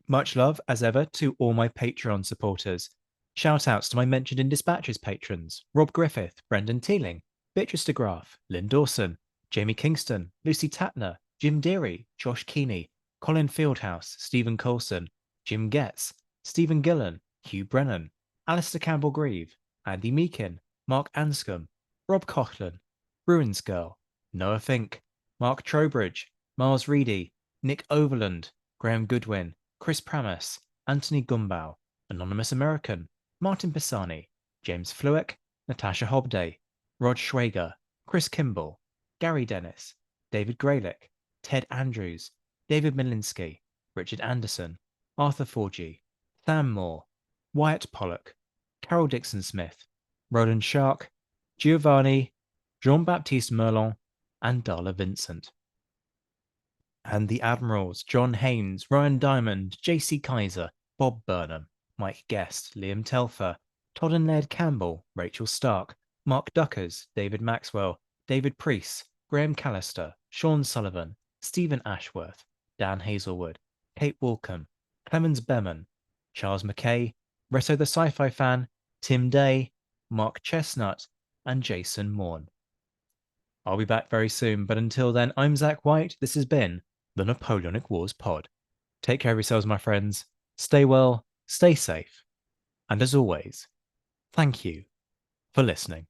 Much love, as ever, to all my Patreon supporters. Shout outs to my Mentioned in Dispatches patrons, Rob Griffith, Brendan Teeling, Beatrice de Graaf, Lynn Dawson, Jamie Kingston, Lucy Tatner, Jim Deary, Josh Keeney, Colin Fieldhouse, Stephen Coulson, Jim Getz, Stephen Gillen, Hugh Brennan, Alistair Campbell-Grieve, Andy Meakin, Mark Anscombe, Rob Coughlin, Bruins Girl, Noah Fink, Mark Trowbridge, Miles Reedy, Nick Overland, Graham Goodwin, Chris Pramas, Antoni Gumbau, Anonymous American, Martin Pisani, James Fluick, Natasha Hobday, Rod Schwager, Chris Kimball, Gary Dennis, David Graylick, Ted Andrews, David Milinski, Richard Anderson, Arthur Forgy, Sam Moore, Wyatt Pollock, Carol Dixon-Smith, Roland Shark, Giovanni, Jean-Baptiste Merlon, and Darla Vincent. And the Admirals, John Haynes, Ryan Diamond, JC Kaiser, Bob Burnham, Mike Guest, Liam Telfer, Todd and Ned Campbell, Rachel Stark, Mark Duckers, David Maxwell, David Priest, Graham Callister, Sean Sullivan, Stephen Ashworth, Dan Hazelwood, Kate Walcombe, Clemens Beman, Charles McKay, Reto the Sci-Fi Fan, Tim Day, Mark Chestnut, and Jason Morn. I'll be back very soon, but until then, I'm Zach White. This has been the Napoleonic Wars Pod. Take care of yourselves, my friends. Stay well, stay safe, and as always, thank you for listening.